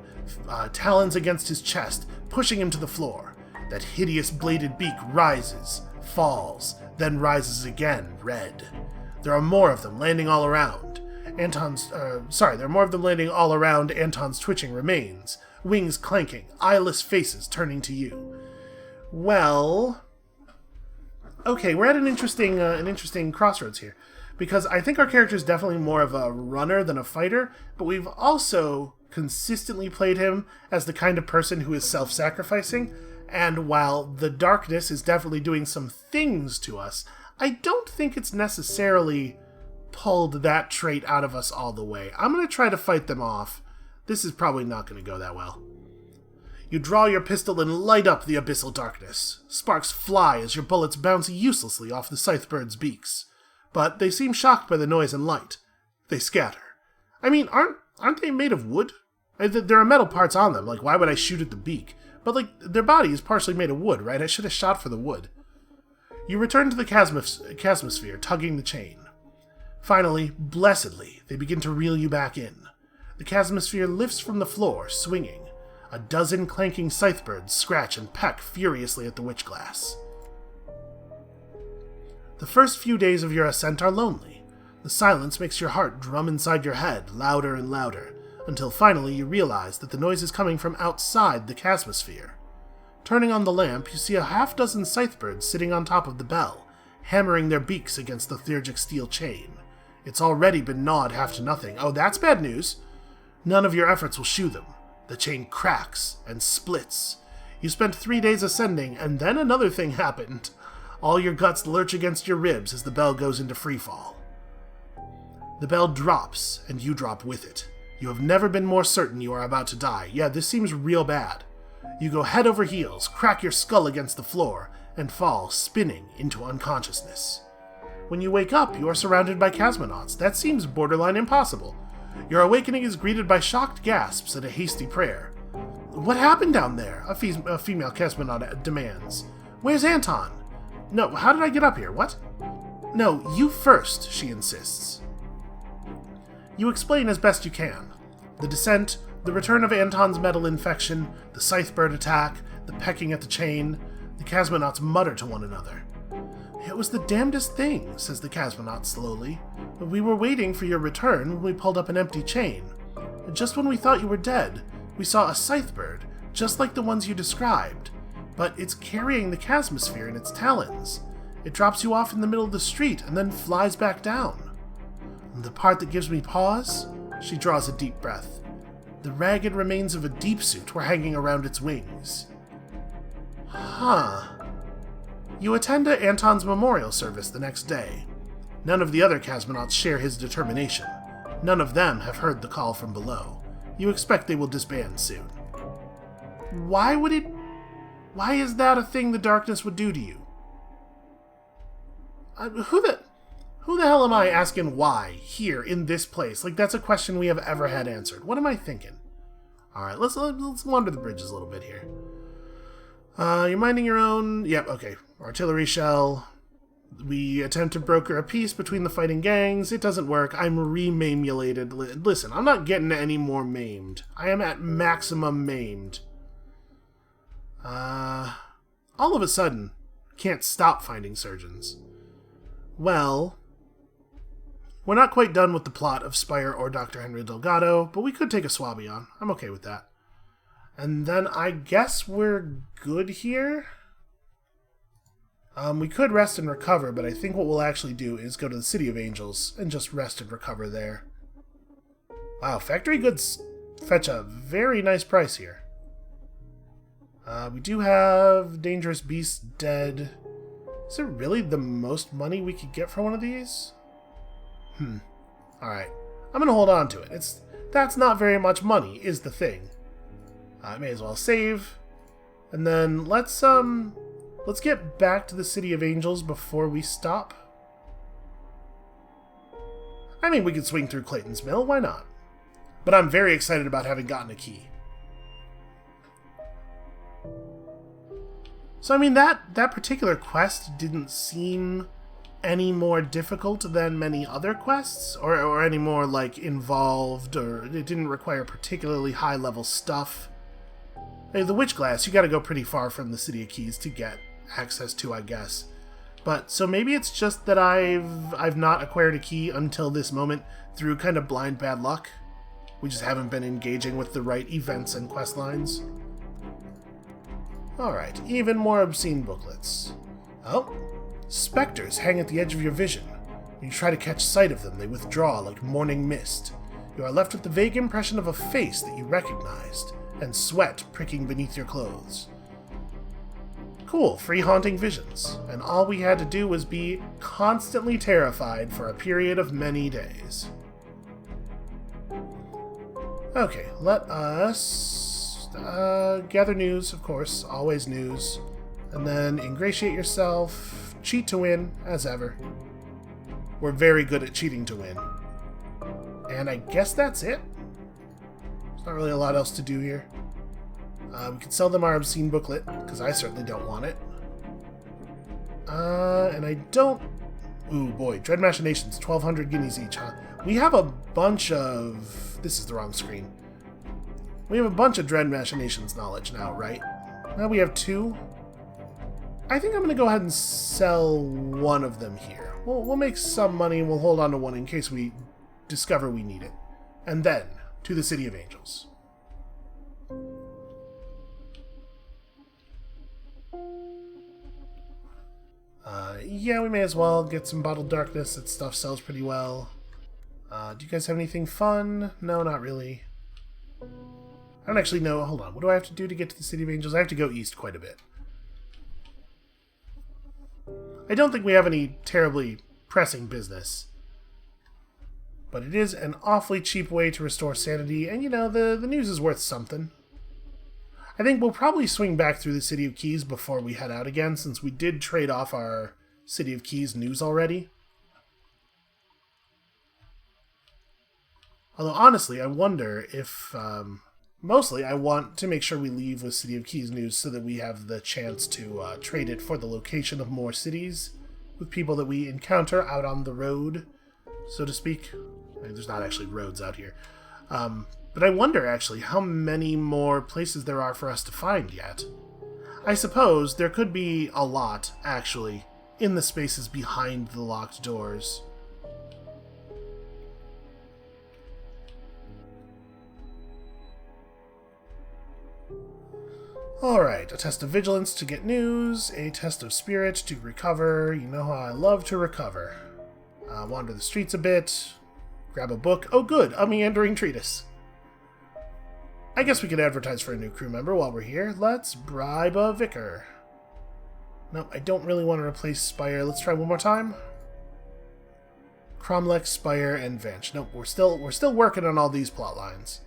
talons against his chest, pushing him to the floor. That hideous bladed beak rises, falls, then rises again, red. There are more of them landing all around. There are more of them landing all around Anton's twitching remains, wings clanking, eyeless faces turning to you. Well... Okay, we're at an interesting crossroads here, because I think our character is definitely more of a runner than a fighter, but we've also consistently played him as the kind of person who is self-sacrificing, and while the darkness is definitely doing some things to us, I don't think it's necessarily pulled that trait out of us all the way. I'm going to try to fight them off. This is probably not going to go that well. You draw your pistol and light up the abyssal darkness. Sparks fly as your bullets bounce uselessly off the scythe birds' beaks. But they seem shocked by the noise and light. They scatter. I mean, aren't they made of wood? There are metal parts on them, why would I shoot at the beak? But, their body is partially made of wood, right? I should have shot for the wood. You return to the chasmosphere, tugging the chain. Finally, blessedly, they begin to reel you back in. The chasmosphere lifts from the floor, swinging. A dozen clanking scythe birds scratch and peck furiously at the witch glass. The first few days of your ascent are lonely. The silence makes your heart drum inside your head, louder and louder, until finally you realize that the noise is coming from outside the chasmosphere. Turning on the lamp, you see a half-dozen scythe birds sitting on top of the bell, hammering their beaks against the theurgic steel chain. It's already been gnawed half to nothing. Oh, that's bad news. None of your efforts will shoe them. The chain cracks and splits. You spent 3 days ascending, and then another thing happened. All your guts lurch against your ribs as the bell goes into freefall. The bell drops, and you drop with it. You have never been more certain you are about to die. Yeah, this seems real bad. You go head over heels, crack your skull against the floor, and fall, spinning, into unconsciousness. When you wake up, you are surrounded by cosmonauts. That seems borderline impossible. Your awakening is greeted by shocked gasps and a hasty prayer. What happened down there? A female cosmonaut demands. Where's Anton? No, how did I get up here? What? No, you first, she insists. You explain as best you can. The descent, the return of Anton's metal infection, the scythe bird attack, the pecking at the chain. The cosmonauts mutter to one another. It was the damnedest thing, says the cosmonaut slowly. We were waiting for your return when we pulled up an empty chain. Just when we thought you were dead, we saw a scythe bird, just like the ones you described. But it's carrying the chasmosphere in its talons. It drops you off in the middle of the street and then flies back down. And the part that gives me pause? She draws a deep breath. The ragged remains of a deep suit were hanging around its wings. Huh. You attend to Anton's memorial service the next day. None of the other cosmonauts share his determination. None of them have heard the call from below. You expect they will disband soon. Why is that a thing the darkness would do to you? Who the hell am I asking why here in this place? Like, that's a question we have ever had answered. What am I thinking? Alright, let's wander the bridges a little bit here. You're minding your own... Yep, okay. Artillery shell. We attempt to broker a peace between the fighting gangs. It doesn't work. I'm re-maimulated. Listen, I'm not getting any more maimed. I am at maximum maimed. All of a sudden, can't stop finding surgeons. Well, we're not quite done with the plot of Spire or Dr. Henry Delgado, but we could take a swabby on. I'm okay with that. And then I guess we're good here? We could rest and recover, but I think what we'll actually do is go to the City of Angels and just rest and recover there. Wow, factory goods fetch a very nice price here. We do have Dangerous Beasts dead. Is it really the most money we could get for one of these? Alright. I'm gonna hold on to it. That's not very much money, is the thing. I may as well save. And then let's get back to the City of Angels before we stop. I mean, we could swing through Clayton's Mill, why not? But I'm very excited about having gotten a key. So, I mean, that particular quest didn't seem any more difficult than many other quests, or any more, like, involved, or it didn't require particularly high-level stuff. The Witch Glass, you gotta go pretty far from the City of Keys to get access to, I guess. But, so maybe it's just that I've not acquired a key until this moment through kind of blind bad luck. We just haven't been engaging with the right events and quest lines. Alright, even more obscene booklets. Oh, specters hang at the edge of your vision. When you try to catch sight of them, they withdraw like morning mist. You are left with the vague impression of a face that you recognized, and sweat pricking beneath your clothes. Cool, free haunting visions, and all we had to do was be constantly terrified for a period of many days. Okay, let us gather news, of course, always news, and then ingratiate yourself, cheat to win, as ever. We're very good at cheating to win. And I guess that's it? There's not really a lot else to do here. We could sell them our obscene booklet, because I certainly don't want it. And I don't... Ooh, boy, Dread Machinations, 1,200 guineas each, huh? We have a bunch of... This is the wrong screen. We have a bunch of Dread Machinations knowledge now, right? Now we have 2. I think I'm going to go ahead and sell one of them here. We'll make some money and we'll hold on to one in case we discover we need it. And then, to the City of Angels. Yeah, we may as well get some Bottled Darkness. That stuff sells pretty well. Do you guys have anything fun? No, not really. I don't actually know. Hold on. What do I have to do to get to the City of Angels? I have to go east quite a bit. I don't think we have any terribly pressing business. But it is an awfully cheap way to restore sanity, and you know, the news is worth something. I think we'll probably swing back through the City of Keys before we head out again, since we did trade off our City of Keys news already. Although, honestly, I wonder if... mostly, I want to make sure we leave with City of Keys news so that we have the chance to trade it for the location of more cities with people that we encounter out on the road, so to speak. I mean, there's not actually roads out here. But I wonder, actually, how many more places there are for us to find yet. I suppose there could be a lot, actually, in the spaces behind the locked doors. Alright, a test of vigilance to get news, a test of spirit to recover. You know how I love to recover. Wander the streets a bit, grab a book. Oh good, a meandering treatise. I guess we could advertise for a new crew member while we're here. Let's bribe a vicar. Nope, I don't really want to replace Spire. Let's try one more time. Cromlech, Spire, and Vanch. Nope, we're still working on all these plot lines.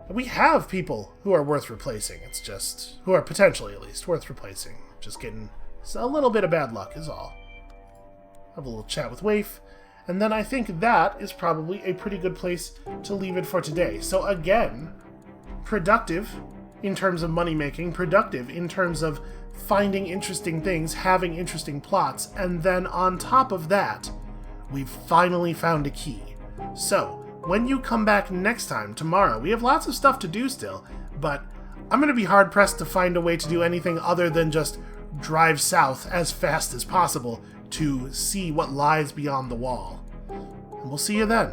We have people who are worth replacing. It's just, who are potentially at least worth replacing. Just getting a little bit of bad luck is all. Have a little chat with Waif, and then I think that is probably a pretty good place to leave it for today. So again, productive in terms of money making, productive in terms of finding interesting things, having interesting plots, and then on top of that, we've finally found a key. So, when you come back next time, tomorrow, we have lots of stuff to do still, but I'm going to be hard-pressed to find a way to do anything other than just drive south as fast as possible to see what lies beyond the wall. And we'll see you then.